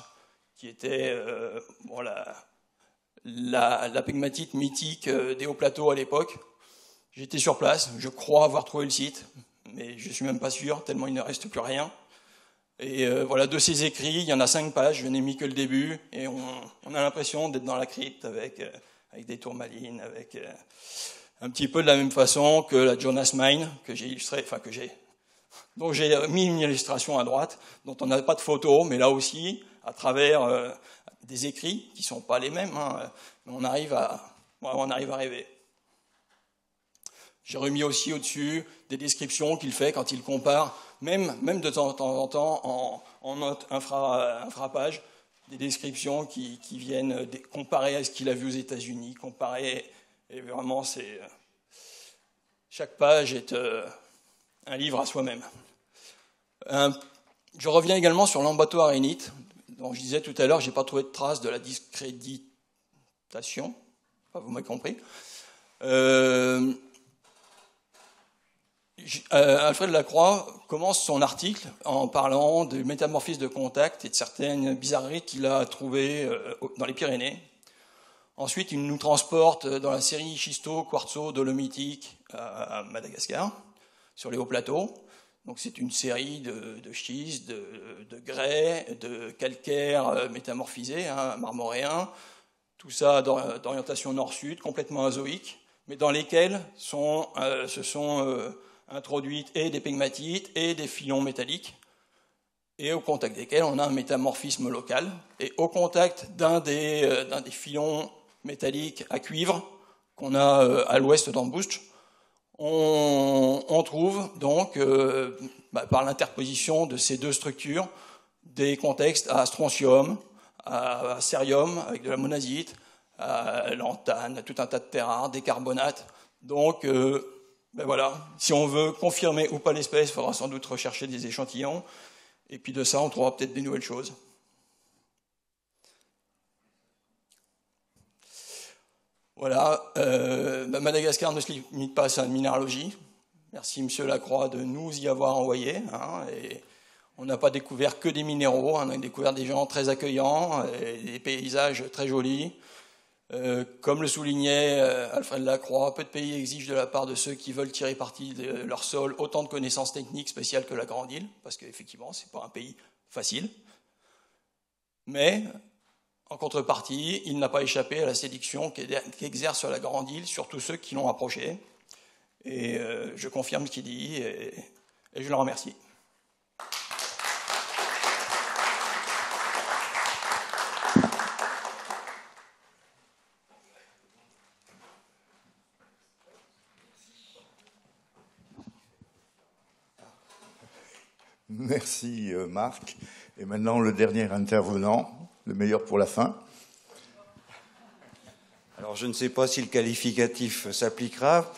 qui était la pegmatite mythique des hauts plateaux à l'époque. J'étais sur place, je crois avoir trouvé le site, mais je ne suis même pas sûr, tellement il ne reste plus rien. Et de ces écrits, il y en a 5 pages, je n'ai mis que le début, et on a l'impression d'être dans la crypte avec des tourmalines, avec un petit peu de la même façon que la Jonas Mine, que j'ai illustré, dont j'ai mis une illustration à droite, dont on n'a pas de photo, mais là aussi, à travers des écrits qui ne sont pas les mêmes, on arrive à rêver. J'ai remis aussi au-dessus des descriptions qu'il fait quand il compare, même de temps en temps, en note infrapage, des descriptions qui viennent comparer à ce qu'il a vu aux États-Unis, et vraiment, chaque page est un livre à soi-même. Je reviens également sur l'ambatoarénite, dont je disais tout à l'heure, je n'ai pas trouvé de trace de la discréditation. Enfin, vous m'avez compris. Alfred Lacroix commence son article en parlant du métamorphisme de contact et de certaines bizarreries qu'il a trouvées dans les Pyrénées. Ensuite, il nous transporte dans la série schisto-quartzo-dolomitique à Madagascar, sur les hauts plateaux. Donc c'est une série de schistes, de grès, de calcaire métamorphisé, marmoréen, tout ça d'orientation nord-sud, complètement azoïque, mais dans lesquels se sont introduites et des pegmatites et des filons métalliques, et au contact desquels on a un métamorphisme local. Et au contact d'un des filons métalliques à cuivre qu'on a à l'ouest d'Ambouche, on trouve donc, par l'interposition de ces deux structures, des contextes à strontium, à cérium avec de la monazite, à lantane, à tout un tas de terres rares, des carbonates. Donc, voilà, si on veut confirmer ou pas l'espèce, il faudra sans doute rechercher des échantillons, et puis de ça, on trouvera peut-être des nouvelles choses. Voilà, Madagascar ne se limite pas à sa minéralogie. Merci Monsieur Lacroix de nous y avoir envoyé. Et on n'a pas découvert que des minéraux, on a découvert des gens très accueillants, et des paysages très jolis. Comme le soulignait Alfred Lacroix, peu de pays exigent de la part de ceux qui veulent tirer parti de leur sol autant de connaissances techniques spéciales que la Grande Île, parce qu'effectivement, ce n'est pas un pays facile. Mais, en contrepartie, il n'a pas échappé à la séduction qu'exerce sur la Grande Île, surtout ceux qui l'ont approché. Et je confirme ce qu'il dit, et je le remercie. Merci Marc. Et maintenant le dernier intervenant, le meilleur pour la fin. Alors je ne sais pas si le qualificatif s'appliquera.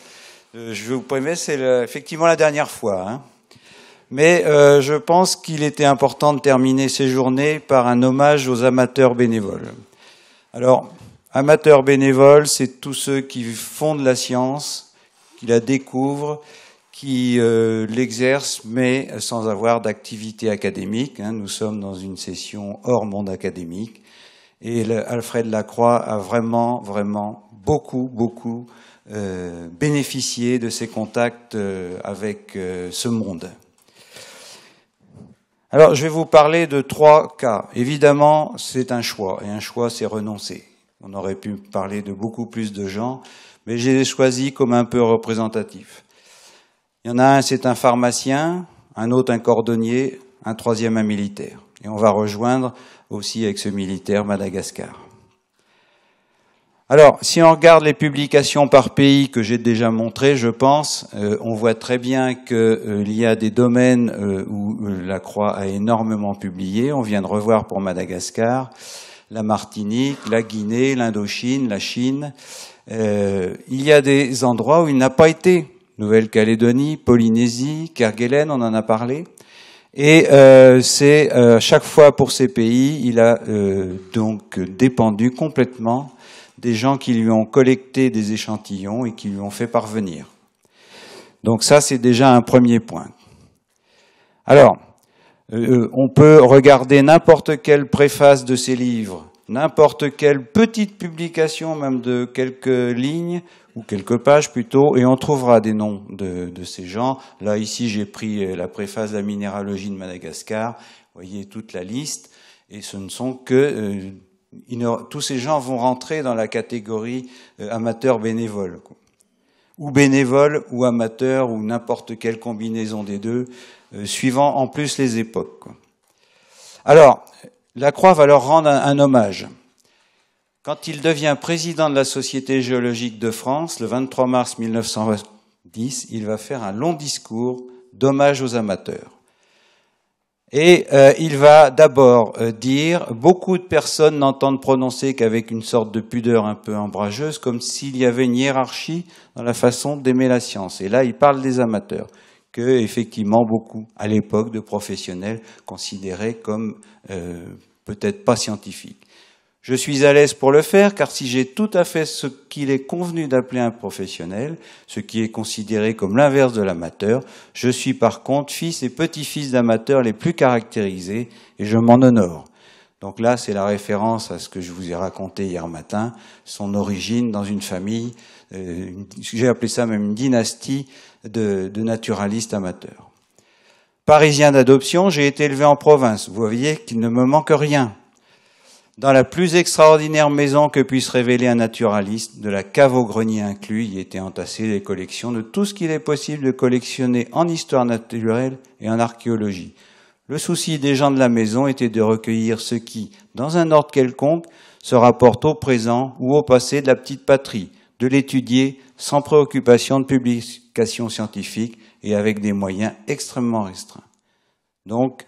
Je vais vous prévenir, c'est effectivement la dernière fois. Mais je pense qu'il était important de terminer ces journées par un hommage aux amateurs bénévoles. Alors, amateurs bénévoles, c'est tous ceux qui font de la science, qui la découvrent, qui l'exercent, mais sans avoir d'activité académique. Nous sommes dans une session hors monde académique. Et Alfred Lacroix a vraiment, vraiment beaucoup bénéficié de ses contacts avec ce monde. Alors, je vais vous parler de 3 cas. Évidemment, c'est un choix, et un choix, c'est renoncer. On aurait pu parler de beaucoup plus de gens, mais j'ai choisi comme un peu représentatif. Il y en a un, c'est un pharmacien, un autre, un cordonnier, un troisième, un militaire. Et on va rejoindre aussi avec ce militaire Madagascar. Alors, si on regarde les publications par pays que j'ai déjà montrées, je pense, on voit très bien qu'il y a des domaines où Lacroix a énormément publié. On vient de revoir pour Madagascar, la Martinique, la Guinée, l'Indochine, la Chine. Il y a des endroits où il n'a pas été. Nouvelle-Calédonie, Polynésie, Kerguelen, on en a parlé. Et c'est chaque fois pour ces pays, il a donc dépendu complètement des gens qui lui ont collecté des échantillons et qui lui ont fait parvenir. Donc ça, c'est déjà un premier point. Alors, on peut regarder n'importe quelle préface de ces livres, n'importe quelle petite publication, même de quelques lignes, ou quelques pages plutôt, et on trouvera des noms de ces gens. Là, ici, j'ai pris la préface de la minéralogie de Madagascar. Vous voyez toute la liste. Et ce ne sont que... tous ces gens vont rentrer dans la catégorie amateur bénévole. Ou bénévole, ou amateur, ou n'importe quelle combinaison des deux, suivant en plus les époques. Alors, Lacroix va leur rendre un hommage. Quand il devient président de la Société géologique de France, le 23 mars 1910, il va faire un long discours d'hommage aux amateurs. Et il va d'abord dire, beaucoup de personnes n'entendent prononcer qu'avec une sorte de pudeur un peu ombrageuse, comme s'il y avait une hiérarchie dans la façon d'aimer la science. Et là, il parle des amateurs, que effectivement beaucoup, à l'époque, de professionnels considéraient comme peut-être pas scientifiques. Je suis à l'aise pour le faire, car si j'ai tout à fait ce qu'il est convenu d'appeler un professionnel, ce qui est considéré comme l'inverse de l'amateur, je suis par contre fils et petit-fils d'amateurs les plus caractérisés, et je m'en honore. Donc là, c'est la référence à ce que je vous ai raconté hier matin, son origine dans une famille, j'ai appelé ça même une dynastie de naturalistes amateurs. Parisien d'adoption, j'ai été élevé en province. Vous voyez qu'il ne me manque rien. Dans la plus extraordinaire maison que puisse révéler un naturaliste, de la cave au grenier inclus, y étaient entassées les collections de tout ce qu'il est possible de collectionner en histoire naturelle et en archéologie. Le souci des gens de la maison était de recueillir ce qui, dans un ordre quelconque, se rapporte au présent ou au passé de la petite patrie, de l'étudier sans préoccupation de publication scientifique et avec des moyens extrêmement restreints. Donc,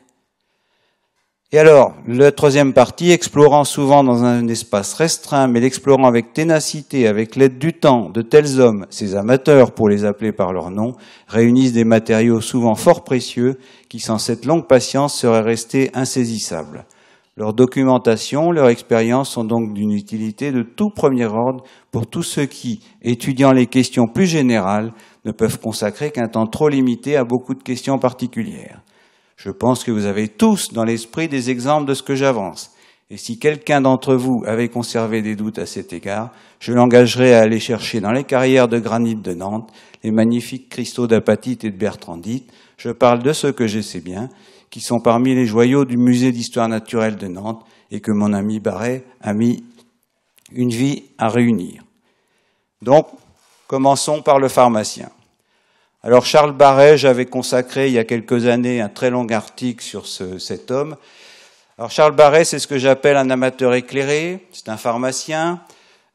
et alors, la troisième partie, explorant souvent dans un espace restreint, mais l'explorant avec ténacité, avec l'aide du temps, de tels hommes, ces amateurs, pour les appeler par leur nom, réunissent des matériaux souvent fort précieux, qui sans cette longue patience seraient restés insaisissables. Leur documentation, leur expérience sont donc d'une utilité de tout premier ordre pour tous ceux qui, étudiant les questions plus générales, ne peuvent consacrer qu'un temps trop limité à beaucoup de questions particulières. Je pense que vous avez tous dans l'esprit des exemples de ce que j'avance. Et si quelqu'un d'entre vous avait conservé des doutes à cet égard, je l'engagerai à aller chercher dans les carrières de granit de Nantes les magnifiques cristaux d'apatite et de bertrandite. Je parle de ceux que je sais bien, qui sont parmi les joyaux du musée d'histoire naturelle de Nantes et que mon ami Barret a mis une vie à réunir. Donc, commençons par le pharmacien. Alors Charles Barret, j'avais consacré il y a quelques années un très long article sur cet homme. Alors Charles Barret, c'est ce que j'appelle un amateur éclairé, c'est un pharmacien.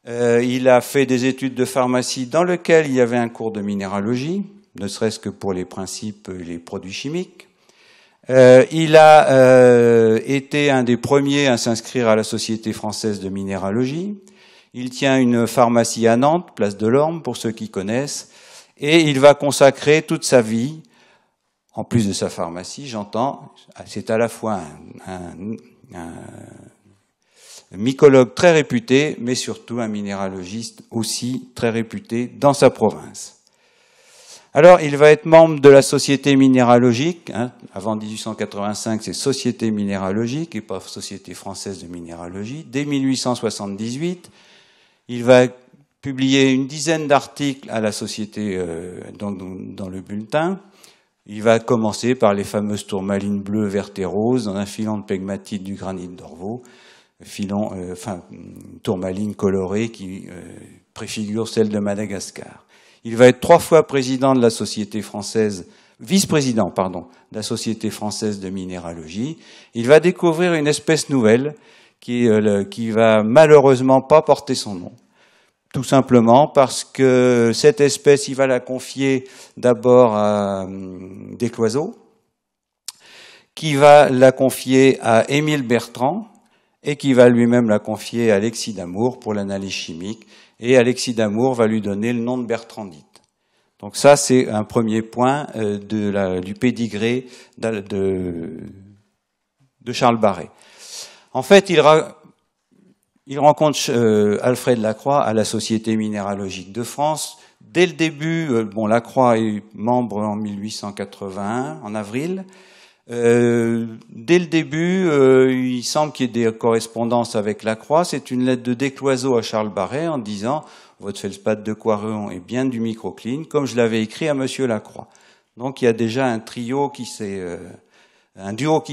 Il a fait des études de pharmacie dans lesquelles il y avait un cours de minéralogie, ne serait-ce que pour les principes et les produits chimiques. Il a été un des premiers à s'inscrire à la Société française de minéralogie. Il tient une pharmacie à Nantes, place de l'Orme, pour ceux qui connaissent. Et il va consacrer toute sa vie, en plus de sa pharmacie, j'entends, c'est à la fois un mycologue très réputé, mais surtout un minéralogiste aussi très réputé dans sa province. Alors, il va être membre de la Société minéralogique, avant 1885, c'est Société minéralogique et pas Société française de minéralogie. Dès 1878, il va publié une dizaine d'articles à la Société dans le bulletin. Il va commencer par les fameuses tourmalines bleues, vertes et roses dans un filon de pegmatite du granit d'Orvaux, tourmaline colorée qui préfigure celle de Madagascar. Il va être 3 fois président de la Société française, vice-président, pardon, de la Société française de minéralogie. Il va découvrir une espèce nouvelle qui va malheureusement pas porter son nom. Tout simplement parce que cette espèce, il va la confier d'abord à Descloiseaux, qui va la confier à Émile Bertrand, et qui va lui-même la confier à Alexis d'Amour pour l'analyse chimique, et Alexis d'Amour va lui donner le nom de bertrandite. Donc ça, c'est un premier point du pédigré de Charles Barret. En fait, il rencontre Alfred Lacroix à la Société minéralogique de France. Dès le début, Lacroix est membre en 1881, en avril. Dès le début, il semble qu'il y ait des correspondances avec Lacroix. C'est une lettre de Descloiseaux à Charles Barret en disant « Votre feldspath de Quareon est bien du microcline, comme je l'avais écrit à Monsieur Lacroix ». Donc il y a déjà un duo qui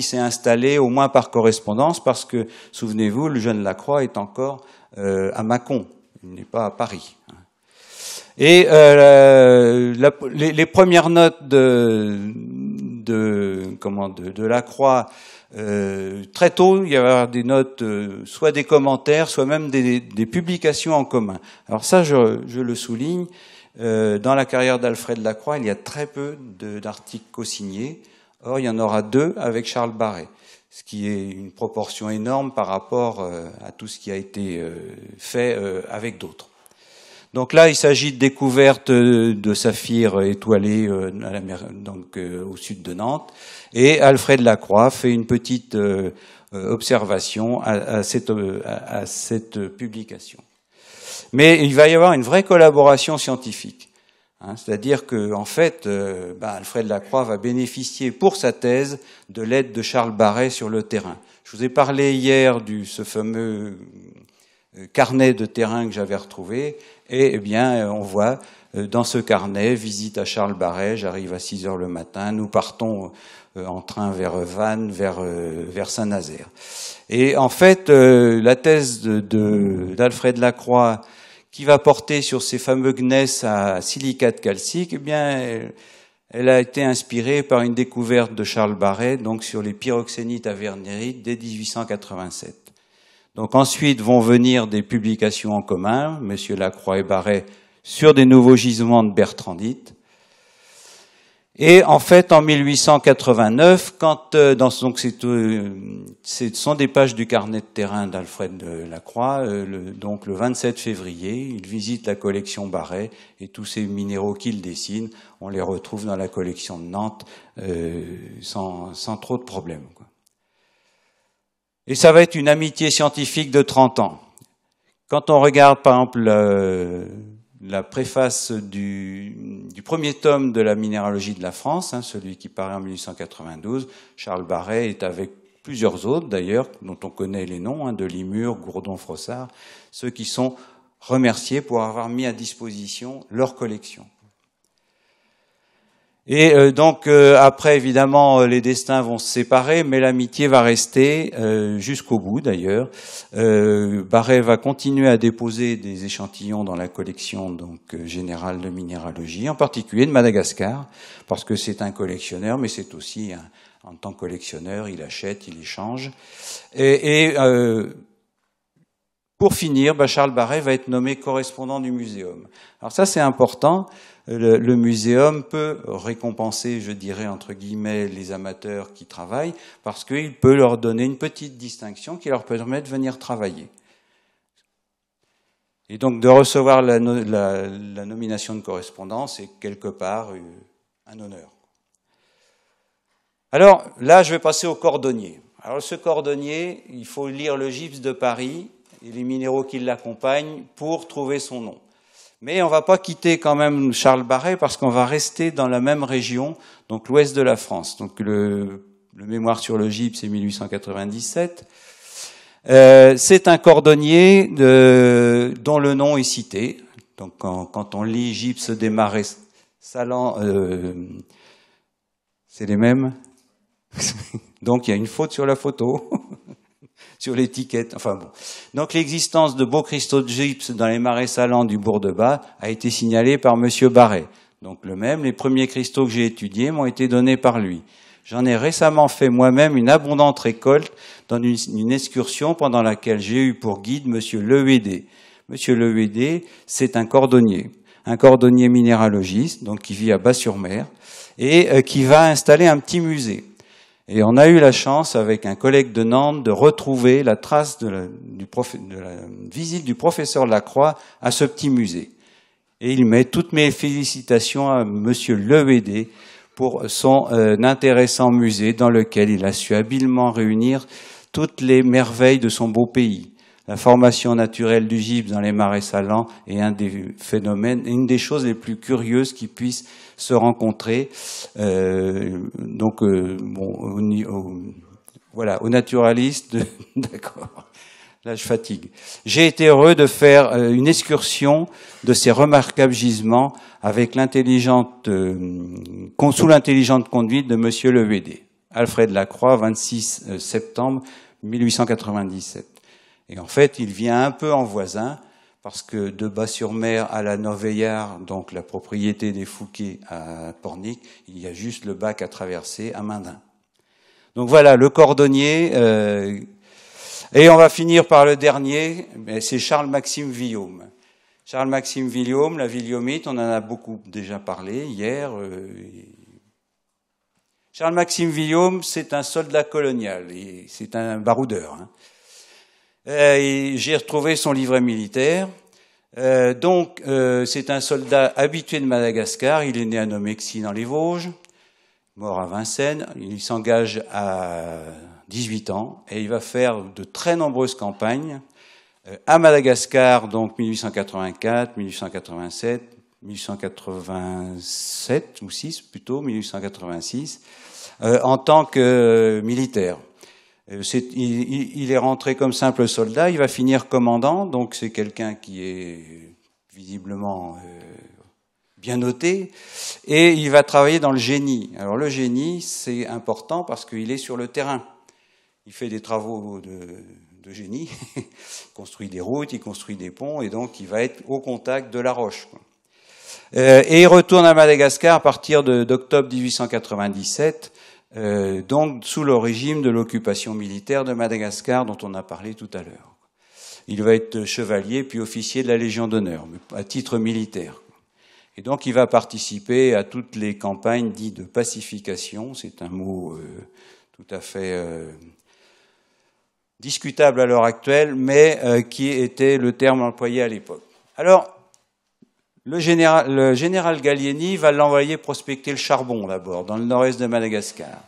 s'est installé, au moins par correspondance, parce que, souvenez-vous, le jeune Lacroix est encore à Mâcon, il n'est pas à Paris. Et les premières notes de Lacroix, très tôt, il y avait des notes, soit des commentaires, soit même des publications en commun. Alors ça, je le souligne, dans la carrière d'Alfred Lacroix, il y a très peu d'articles co-signés. Or, il y en aura 2 avec Charles Barret, ce qui est une proportion énorme par rapport à tout ce qui a été fait avec d'autres. Donc là, il s'agit de découverte de saphirs étoilés au sud de Nantes. Et Alfred Lacroix fait une petite observation, à cette publication. Mais il va y avoir une vraie collaboration scientifique. C'est-à-dire que, en fait, Alfred Lacroix va bénéficier pour sa thèse de l'aide de Charles Barret sur le terrain. Je vous ai parlé hier de ce fameux carnet de terrain que j'avais retrouvé, et eh bien, on voit dans ce carnet, visite à Charles Barret, j'arrive à 6 heures le matin, nous partons en train vers Vannes, vers Saint-Nazaire. Et en fait, la thèse d'Alfred Lacroix, qui va porter sur ces fameux gneiss à silicate calcique, eh bien, elle a été inspirée par une découverte de Charles Barret, donc sur les pyroxénites avernérites dès 1887. Donc ensuite vont venir des publications en commun, Monsieur Lacroix et Barret, sur des nouveaux gisements de bertrandite. Et en fait, en 1889, ce sont des pages du carnet de terrain d'Alfred Lacroix, donc le 27 février, il visite la collection Barret et tous ces minéraux qu'il dessine, on les retrouve dans la collection de Nantes sans trop de problèmes, quoi. Et ça va être une amitié scientifique de 30 ans. Quand on regarde, par exemple, la préface du premier tome de la minéralogie de la France, celui qui paraît en 1892, Charles Barret est avec plusieurs autres, d'ailleurs, dont on connaît les noms, de Limur, Gourdon, Frossard, ceux qui sont remerciés pour avoir mis à disposition leur collection. Et donc, après, évidemment, les destins vont se séparer, mais l'amitié va rester jusqu'au bout, d'ailleurs. Barret va continuer à déposer des échantillons dans la collection générale de minéralogie, en particulier de Madagascar, parce que c'est un collectionneur, mais c'est aussi, en tant que collectionneur, il achète, il échange. Pour finir, Charles Barret va être nommé correspondant du muséum. Alors ça, c'est important. Le muséum peut récompenser, je dirais, entre guillemets, les amateurs qui travaillent, parce qu'il peut leur donner une petite distinction qui leur permet de venir travailler. Et donc, de recevoir la nomination de correspondant, c'est quelque part un honneur. Alors, là, je vais passer au cordonnier. Alors, ce cordonnier, il faut lire le gypse de Paris et les minéraux qui l'accompagnent pour trouver son nom. Mais on ne va pas quitter quand même Charles Barret parce qu'on va rester dans la même région, donc l'ouest de la France. Donc le mémoire sur le gypse, c'est 1897. C'est un cordonnier dont le nom est cité. Donc quand on lit gypse des marais salants, c'est les mêmes. Donc il y a une faute sur la photo. Sur l'étiquette, enfin bon. Donc l'existence de beaux cristaux de gypse dans les marais salants du Bourg-de-Bas a été signalée par Monsieur Barret. Donc les premiers cristaux que j'ai étudiés m'ont été donnés par lui. J'en ai récemment fait moi-même une abondante récolte dans une excursion pendant laquelle j'ai eu pour guide Monsieur Lehuédé. Monsieur Lehuédé, c'est un cordonnier minéralogiste, donc qui vit à Bas-sur-Mer, et qui va installer un petit musée. Et on a eu la chance, avec un collègue de Nantes, de retrouver la trace de la visite du professeur Lacroix à ce petit musée. Et il met toutes mes félicitations à Monsieur Lehuédé pour son intéressant musée dans lequel il a su habilement réunir toutes les merveilles de son beau pays. La formation naturelle du gypse dans les marais salants est un des phénomènes, une des choses les plus curieuses qui puissent se rencontrer. Aux naturalistes, d'accord. Là, je fatigue. J'ai été heureux de faire une excursion de ces remarquables gisements avec sous l'intelligente conduite de Monsieur Lehuédé. Alfred Lacroix, 26 septembre 1897. Et en fait, il vient un peu en voisin, parce que de Bas-sur-Mer à la Noveillard, donc la propriété des Fouquet à Pornic, il y a juste le bac à traverser à Mendin. Donc voilà, le cordonnier. Et on va finir par le dernier, c'est Charles-Maxime Villaume. Charles-Maxime Villaume, la Villiomite, on en a beaucoup déjà parlé hier. Charles-Maxime Villaume, c'est un soldat colonial, c'est un baroudeur. J'ai retrouvé son livret militaire. C'est un soldat habitué de Madagascar. Il est né à Nomexy dans les Vosges, mort à Vincennes. Il s'engage 18 ans, et il va faire de très nombreuses campagnes à Madagascar, donc 1884, 1887, 1887 ou 6 plutôt, 1886, en tant que militaire. Il est rentré comme simple soldat, il va finir commandant, donc c'est quelqu'un qui est visiblement bien noté, et il va travailler dans le génie. Alors le génie, c'est important parce qu'il est sur le terrain. Il fait des travaux de génie, il construit des routes, il construit des ponts, et donc il va être au contact de la roche. Et il retourne à Madagascar à partir d'octobre 1897, donc sous le régime de l'occupation militaire de Madagascar dont on a parlé tout à l'heure. Il va être chevalier puis officier de la Légion d'honneur, à titre militaire. Et donc il va participer à toutes les campagnes dites de pacification, c'est un mot tout à fait discutable à l'heure actuelle, mais qui était le terme employé à l'époque. Alors, le général Gallieni va l'envoyer prospecter le charbon d'abord, dans le nord-est de Madagascar.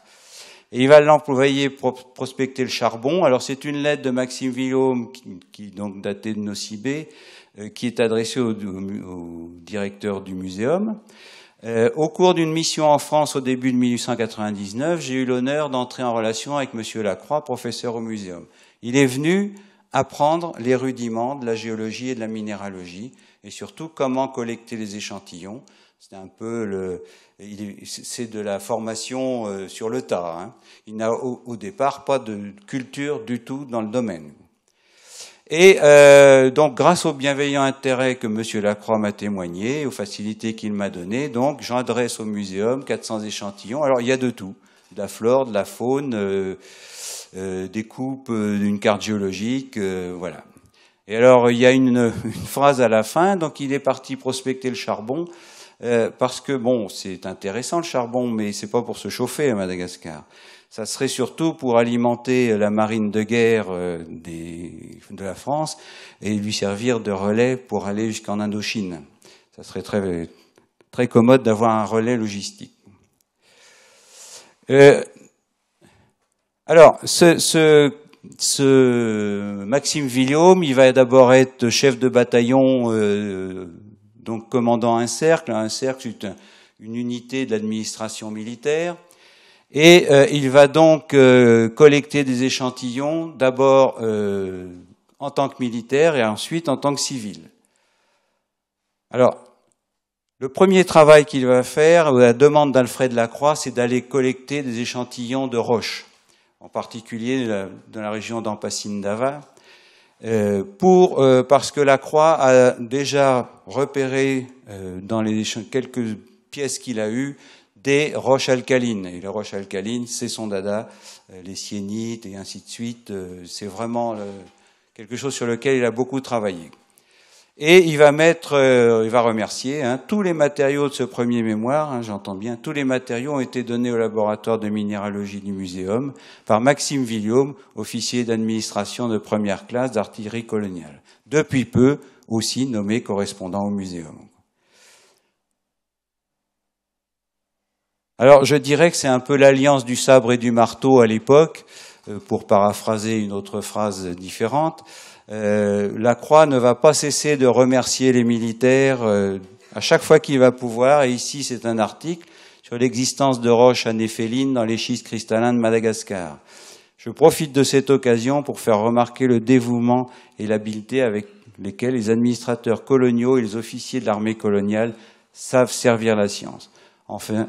Et il va l'envoyer prospecter le charbon. Alors c'est une lettre de Maxime Villaume, qui donc datée de Nocibé, qui est adressée au directeur du muséum. Au cours d'une mission en France au début de 1899, j'ai eu l'honneur d'entrer en relation avec Monsieur Lacroix, professeur au muséum. Il est venu apprendre les rudiments de la géologie et de la minéralogie, et surtout comment collecter les échantillons. C'est un peu c'est de la formation sur le tas. Hein. Il n'a au départ pas de culture du tout dans le domaine. Et donc, grâce au bienveillant intérêt que M. Lacroix m'a témoigné, aux facilités qu'il m'a données, donc j'adresse au muséum 400 échantillons. Alors, il y a de tout, de la flore, de la faune, des coupes, une carte géologique, voilà. Et alors, il y a une phrase à la fin, donc il est parti prospecter le charbon, parce que, bon, c'est intéressant le charbon, mais c'est pas pour se chauffer à Madagascar. Ça serait surtout pour alimenter la marine de guerre de la France et lui servir de relais pour aller jusqu'en Indochine. Ça serait très, très commode d'avoir un relais logistique. Alors, ce Maxime Villaume, il va d'abord être chef de bataillon, donc commandant un cercle. Un cercle, c'est une unité de l'administration militaire. Et il va donc collecter des échantillons, d'abord en tant que militaire et ensuite en tant que civil. Alors, le premier travail qu'il va faire, à la demande d'Alfred Lacroix, c'est d'aller collecter des échantillons de roches, en particulier de la région d'Ampasin-Dava, parce que Lacroix a déjà repéré dans les quelques pièces qu'il a eues des roches alcalines. Et les roches alcalines, c'est son dada, les syénites et ainsi de suite. C'est vraiment quelque chose sur lequel il a beaucoup travaillé. Et il va remercier tous les matériaux de ce premier mémoire, j'entends bien, tous les matériaux ont été donnés au laboratoire de minéralogie du muséum par Maxime Villaume, officier d'administration de première classe d'artillerie coloniale. Depuis peu, aussi nommé correspondant au muséum. Alors, je dirais que c'est un peu l'alliance du sabre et du marteau à l'époque, pour paraphraser une autre phrase différente. Lacroix ne va pas cesser de remercier les militaires à chaque fois qu'il va pouvoir, et ici c'est un article sur l'existence de roches anéphéline dans les schistes cristallins de Madagascar. Je profite de cette occasion pour faire remarquer le dévouement et l'habileté avec lesquels les administrateurs coloniaux et les officiers de l'armée coloniale savent servir la science. Enfin,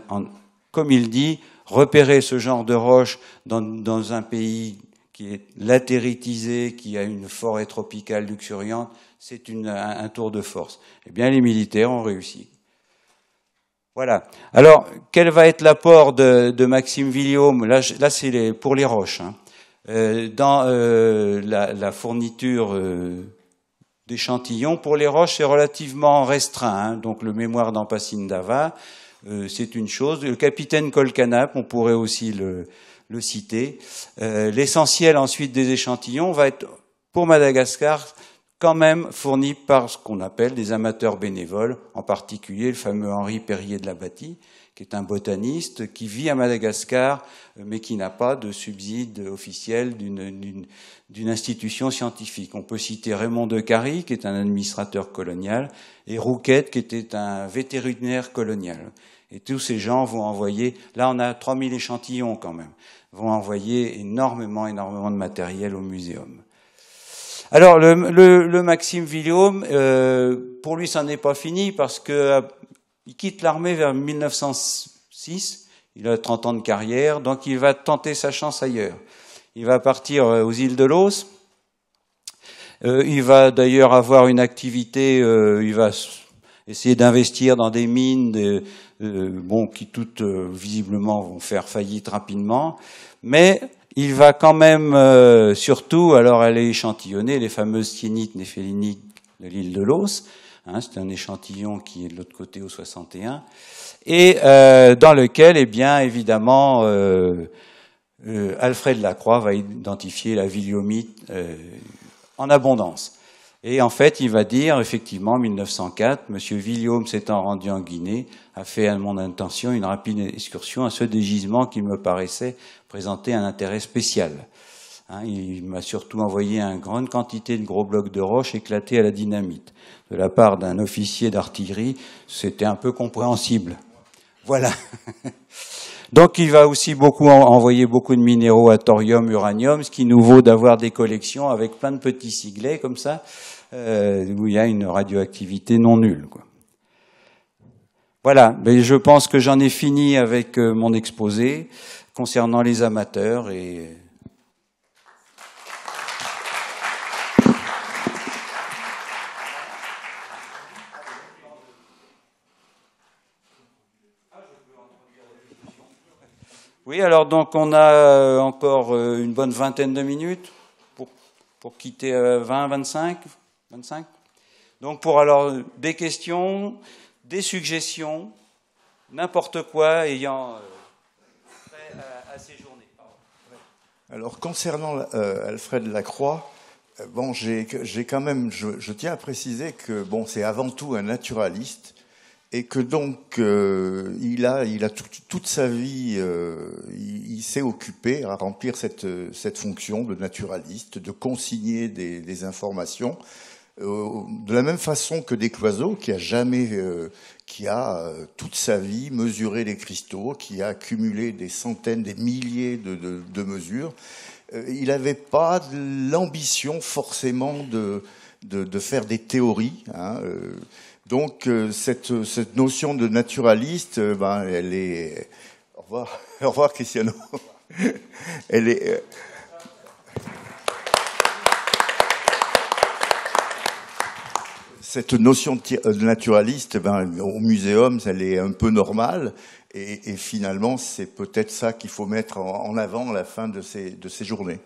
comme il dit, repérer ce genre de roches dans un pays qui est latéritisé, qui a une forêt tropicale luxuriante, c'est un tour de force. Eh bien, les militaires ont réussi. Voilà. Alors, quel va être l'apport de Maxime Villaume? Là c'est pour les roches. Dans la fourniture d'échantillons, pour les roches, c'est relativement restreint. Donc, le mémoire d'Ampasin-Dava, c'est une chose. Le capitaine Kolkanap, on pourrait aussi le citer. L'essentiel ensuite des échantillons va être, pour Madagascar, quand même fourni par ce qu'on appelle des amateurs bénévoles, en particulier le fameux Henri Perrier de la Bâtie, qui est un botaniste, qui vit à Madagascar, mais qui n'a pas de subside officiel d'une institution scientifique. On peut citer Raymond de Cary, qui est un administrateur colonial, et Rouquette, qui était un vétérinaire colonial. Et tous ces gens vont envoyer, là on a 3000 échantillons quand même, vont envoyer énormément de matériel au muséum. Alors le Maxime Villaume, pour lui ça n'est pas fini parce que il quitte l'armée vers 1906, il a 30 ans de carrière, donc il va tenter sa chance ailleurs. Il va partir aux îles de Los. Il va d'ailleurs avoir une activité, il va essayer d'investir dans des mines qui toutes visiblement vont faire faillite rapidement, mais il va quand même surtout, alors elle est échantillonnée, les fameuses syénites néphéléniques de l'île de Los, c'est un échantillon qui est de l'autre côté au 61, et dans lequel, eh bien, évidemment, Alfred Lacroix va identifier la viliomyte en abondance. Et en fait, il va dire, effectivement, en 1904, M. Villaume s'étant rendu en Guinée, a fait à mon intention une rapide excursion à ceux des gisements qui me paraissaient présenter un intérêt spécial. Il m'a surtout envoyé une grande quantité de gros blocs de roches éclatés à la dynamite. De la part d'un officier d'artillerie, c'était un peu compréhensible. Voilà. Donc il va aussi envoyer beaucoup de minéraux à thorium, uranium, ce qui nous vaut d'avoir des collections avec plein de petits siglets comme ça, où il y a une radioactivité non nulle, quoi. Voilà, mais je pense que j'en ai fini avec mon exposé concernant les amateurs et... Oui, alors donc on a encore une bonne vingtaine de minutes pour quitter 25. Donc pour alors des questions, des suggestions, n'importe quoi ayant trait à ces journées. Alors concernant Alfred Lacroix, bon, j'ai quand même, je tiens à préciser que bon, c'est avant tout un naturaliste. Et que donc il a toute sa vie, il s'est occupé à remplir cette fonction de naturaliste, de consigner des informations, de la même façon que Descloizeaux, qui a toute sa vie mesuré les cristaux, qui a accumulé des centaines, des milliers de mesures. Il n'avait pas l'ambition forcément de faire des théories, donc cette notion de naturaliste, elle est... Au revoir Cristiano. Elle est... Cette notion de naturaliste, au muséum, elle est un peu normale, et finalement, c'est peut-être ça qu'il faut mettre en avant à la fin de ces journées.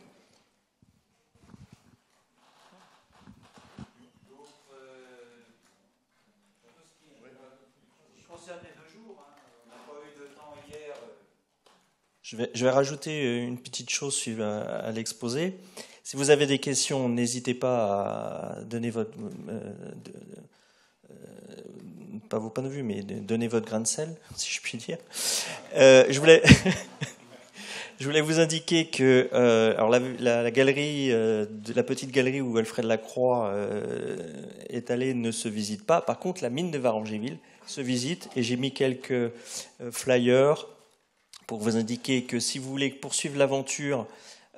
Je vais rajouter une petite chose suite à l'exposé. Si vous avez des questions, n'hésitez pas à donner votre pas vos points de vue, mais donner votre grain de sel, si je puis dire. Je voulais vous indiquer que alors la galerie, la petite galerie où Alfred Lacroix est allé ne se visite pas. Par contre, la mine de Varangéville se visite, et j'ai mis quelques flyers pour vous indiquer que si vous voulez poursuivre l'aventure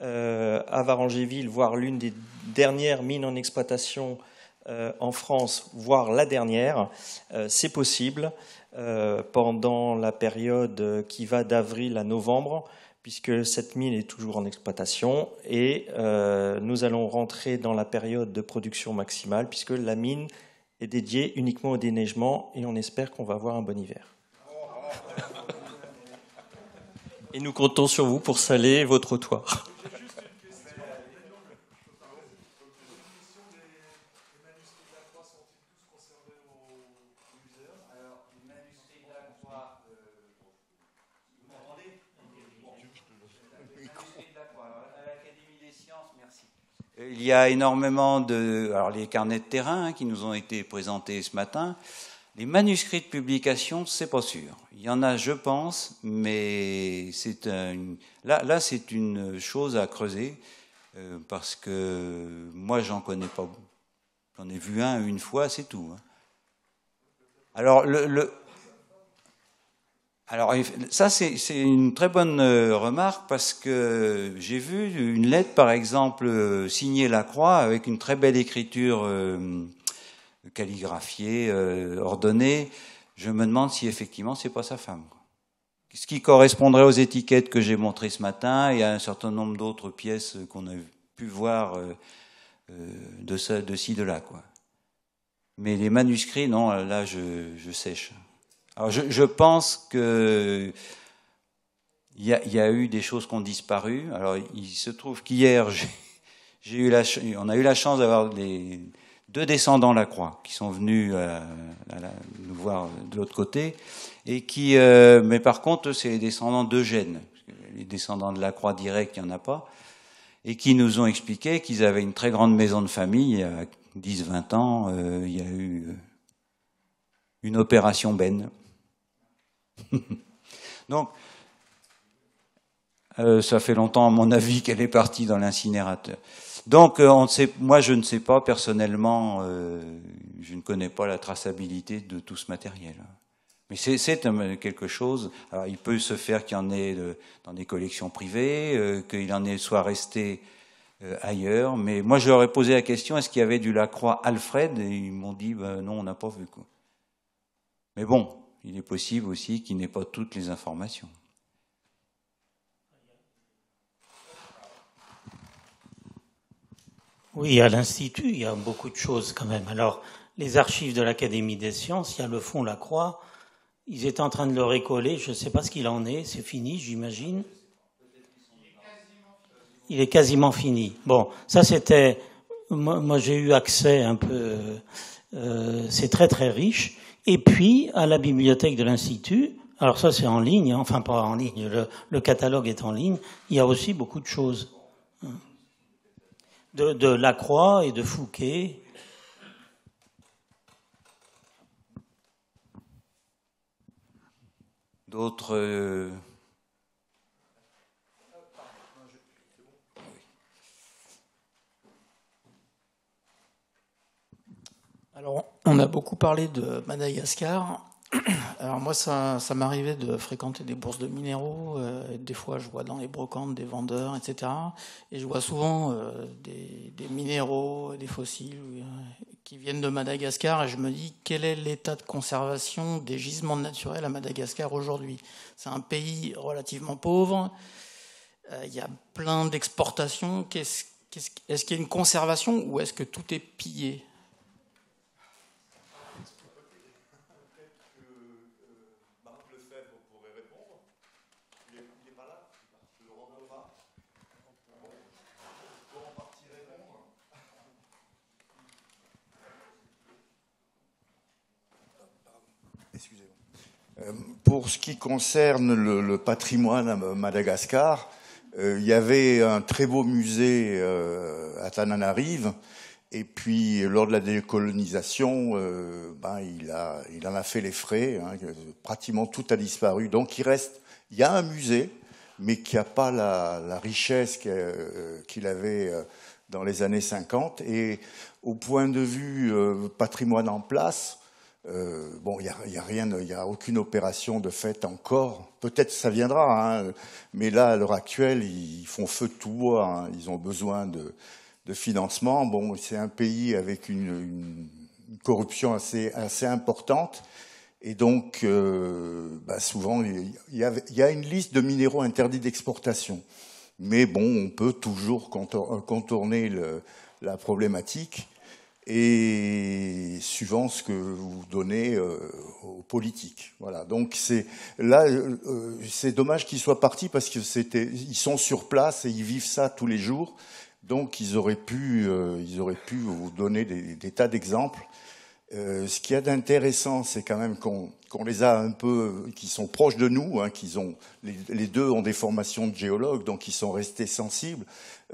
à Varangéville, voir l'une des dernières mines en exploitation en France, voire la dernière, c'est possible pendant la période qui va d'avril à novembre, puisque cette mine est toujours en exploitation, et nous allons rentrer dans la période de production maximale, puisque la mine est dédiée uniquement au déneigement, et on espère qu'on va avoir un bon hiver. Et nous comptons sur vous pour saler vos trottoirs. Il y a énormément alors les carnets de terrain qui nous ont été présentés ce matin. Les manuscrits de publication, c'est pas sûr. Il y en a, je pense, mais là, c'est une chose à creuser parce que moi, j'en connais pas. J'en ai vu un une fois, c'est tout. Alors, Alors ça, c'est une très bonne remarque parce que j'ai vu une lettre, par exemple, signée Lacroix avec une très belle écriture calligraphiée, ordonnée. Je me demande si effectivement c'est pas sa femme. Ce qui correspondrait aux étiquettes que j'ai montrées ce matin et à un certain nombre d'autres pièces qu'on a pu voir de ci, de là, quoi. Mais les manuscrits, non, là je sèche. Alors je pense que il y a eu des choses qui ont disparu. Alors il se trouve qu'hier on a eu la chance d'avoir les 2 descendants Lacroix qui sont venus nous voir de l'autre côté et qui, mais par contre c'est les descendants d'Eugène, les descendants de Lacroix direct il y en a pas, et qui nous ont expliqué qu'ils avaient une très grande maison de famille. Il y a 10-20 ans, il y a eu une opération Ben. Donc, ça fait longtemps, à mon avis, qu'elle est partie dans l'incinérateur. Donc, moi, je ne sais pas, personnellement, je ne connais pas la traçabilité de tout ce matériel. Mais c'est quelque chose. Alors, il peut se faire qu'il y en ait dans des collections privées, qu'il en ait soit resté ailleurs. Mais moi, je leur ai posé la question, est-ce qu'il y avait du Lacroix Alfred? Et ils m'ont dit, non, on n'a pas vu, quoi. Mais bon, il est possible aussi qu'il n'ait pas toutes les informations. Oui, à l'Institut, il y a beaucoup de choses quand même. Alors, les archives de l'Académie des sciences, il y a le fonds Lacroix. Ils étaient en train de le récoller. Je ne sais pas ce qu'il en est. C'est fini, j'imagine. Il est quasiment fini. Bon, ça c'était... Moi j'ai eu accès un peu... c'est très très riche. Et puis, à la bibliothèque de l'Institut, alors ça c'est en ligne, hein, enfin pas en ligne, le catalogue est en ligne, il y a aussi beaucoup de choses. De Lacroix et de Fouquet. D'autres... Alors, on a beaucoup parlé de Madagascar. Alors moi, ça m'arrivait de fréquenter des bourses de minéraux. Des fois, je vois dans les brocantes des vendeurs, etc. Et je vois souvent des minéraux, des fossiles qui viennent de Madagascar. Et je me dis, quel est l'état de conservation des gisements naturels à Madagascar aujourd'hui? C'est un pays relativement pauvre. Il y a plein d'exportations. Est-ce qu'il y a une conservation ou est-ce que tout est pillé? Pour ce qui concerne le patrimoine à Madagascar, il y avait un très beau musée à Tananarive, et puis lors de la décolonisation, il en a fait les frais, hein, pratiquement tout a disparu. Donc il y a un musée, mais qui n'a pas la richesse qu'il avait dans les années 50. Et au point de vue patrimoine en place, il y a aucune opération de fait encore. Peut-être ça viendra, hein, mais là, à l'heure actuelle, ils font feu de tout bois. Hein, ils ont besoin de financement. Bon, c'est un pays avec une corruption assez importante, et donc souvent il y a une liste de minéraux interdits d'exportation. Mais bon, on peut toujours contourner la problématique. Et suivant ce que vous donnez aux politiques. Voilà. Donc c'est dommage qu'ils soient partis parce que ils sont sur place et ils vivent ça tous les jours. Donc ils auraient pu vous donner des tas d'exemples. Ce qu'il y a d'intéressant, c'est quand même qu'on les a un peu, qui sont proches de nous, hein, les deux ont des formations de géologues, donc ils sont restés sensibles.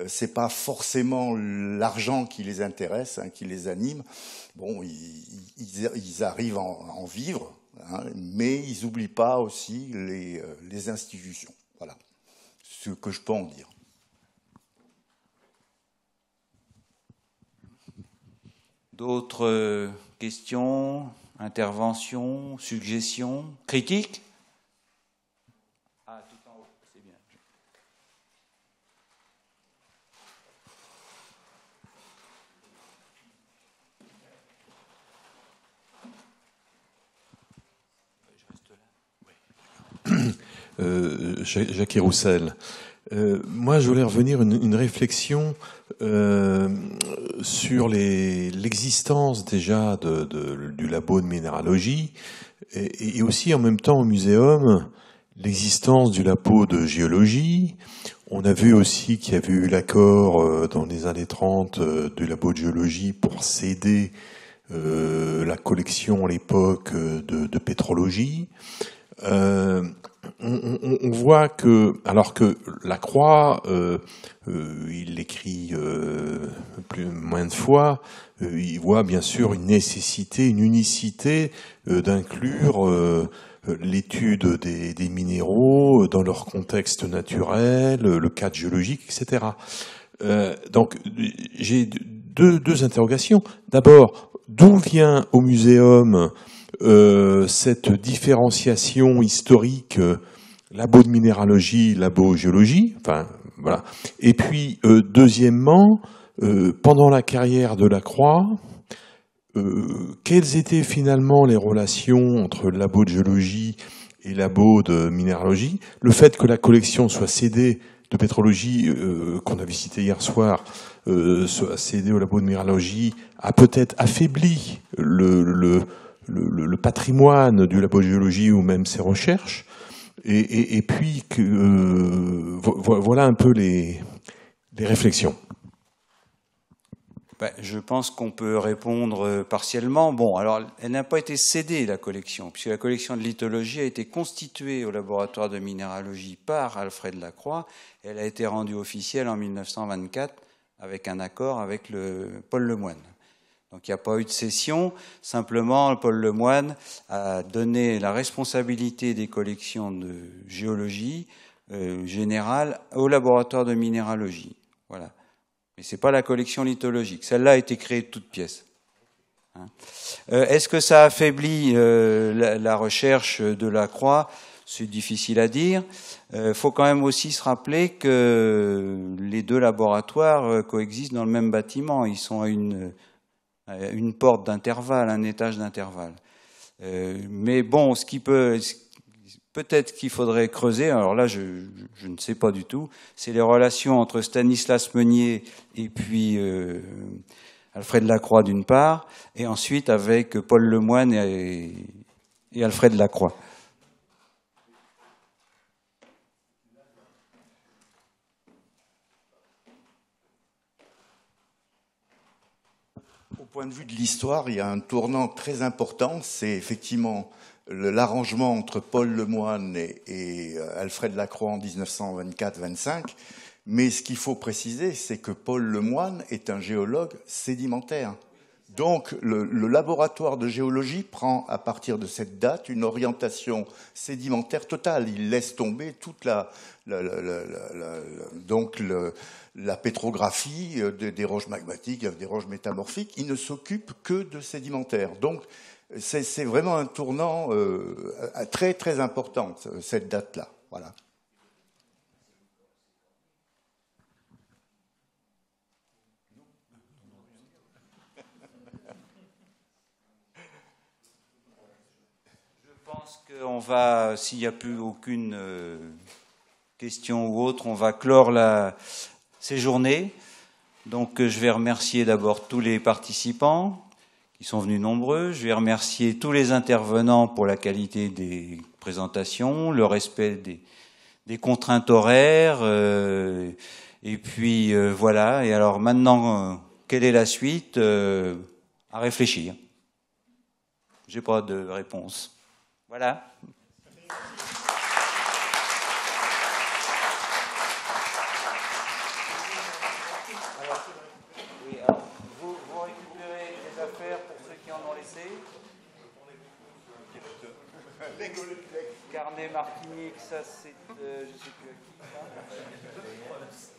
C'est pas forcément l'argent qui les intéresse, hein, qui les anime. Bon, ils arrivent à en vivre, hein, mais ils n'oublient pas aussi les institutions. Voilà, ce que je peux en dire. D'autres questions, interventions, suggestions, critiques? Ah, tout en haut, c'est bien. Jacques Roussel. Moi, je voulais revenir une réflexion sur l'existence déjà du labo de minéralogie et aussi en même temps au muséum l'existence du labo de géologie. On a vu aussi qu'il y avait eu l'accord dans les années 30 du labo de géologie pour céder la collection à l'époque de pétrologie. On voit que, alors que Lacroix, il l'écrit moins de fois, il voit bien sûr une nécessité, une unicité d'inclure l'étude des minéraux dans leur contexte naturel, le cadre géologique, etc. Donc j'ai deux interrogations. D'abord, d'où vient au muséum cette différenciation historique, labo de minéralogie, labo géologie, enfin voilà. Et puis deuxièmement, pendant la carrière de Lacroix, quelles étaient finalement les relations entre le labo de géologie et labo de minéralogie? Le fait que la collection soit cédée de pétrologie, qu'on a visité hier soir, soit cédée au labo de minéralogie, a peut-être affaibli le patrimoine du labo de géologie ou même ses recherches, et puis voilà un peu les réflexions. Je pense qu'on peut répondre partiellement. Bon, alors elle n'a pas été cédée, la collection, puisque la collection de lithologie a été constituée au laboratoire de minéralogie par Alfred Lacroix, et elle a été rendue officielle en 1924 avec un accord avec Paul Lemoine. Donc il n'y a pas eu de cession, simplement Paul Lemoine a donné la responsabilité des collections de géologie générale au laboratoire de minéralogie. Voilà. Mais ce n'est pas la collection lithologique. Celle-là a été créée de toutes pièces. Est-ce que ça affaiblit la recherche de Lacroix? C'est difficile à dire. Faut quand même aussi se rappeler que les deux laboratoires coexistent dans le même bâtiment. Ils sont à une porte d'intervalle, un étage d'intervalle. Mais bon, peut-être qu'il faudrait creuser, alors là je ne sais pas du tout, c'est les relations entre Stanislas Meunier et puis Alfred Lacroix d'une part, et ensuite avec Paul Lemoine et Alfred Lacroix. Au point de vue de l'histoire, il y a un tournant très important, c'est effectivement l'arrangement entre Paul Lemoine et Alfred Lacroix en 1924-25. Mais ce qu'il faut préciser, c'est que Paul Lemoine est un géologue sédimentaire. Donc le laboratoire de géologie prend à partir de cette date une orientation sédimentaire totale. Il laisse tomber toute la pétrographie des roches magmatiques, des roches métamorphiques. Il ne s'occupe que de sédimentaire. Donc c'est vraiment un tournant très très important, cette date-là. Voilà. Je pense qu'on va, s'il n'y a plus aucune question ou autre, on va clore ces journées. Donc je vais remercier d'abord tous les participants qui sont venus nombreux. Je vais remercier tous les intervenants pour la qualité des présentations, le respect des contraintes horaires. Et puis voilà. Et alors maintenant, quelle est la suite? À réfléchir. j'ai pas de réponse. Voilà. Vous récupérez les affaires pour ceux qui en ont laissé. Carnet Martinique, ça c'est, je sais plus à qui ça.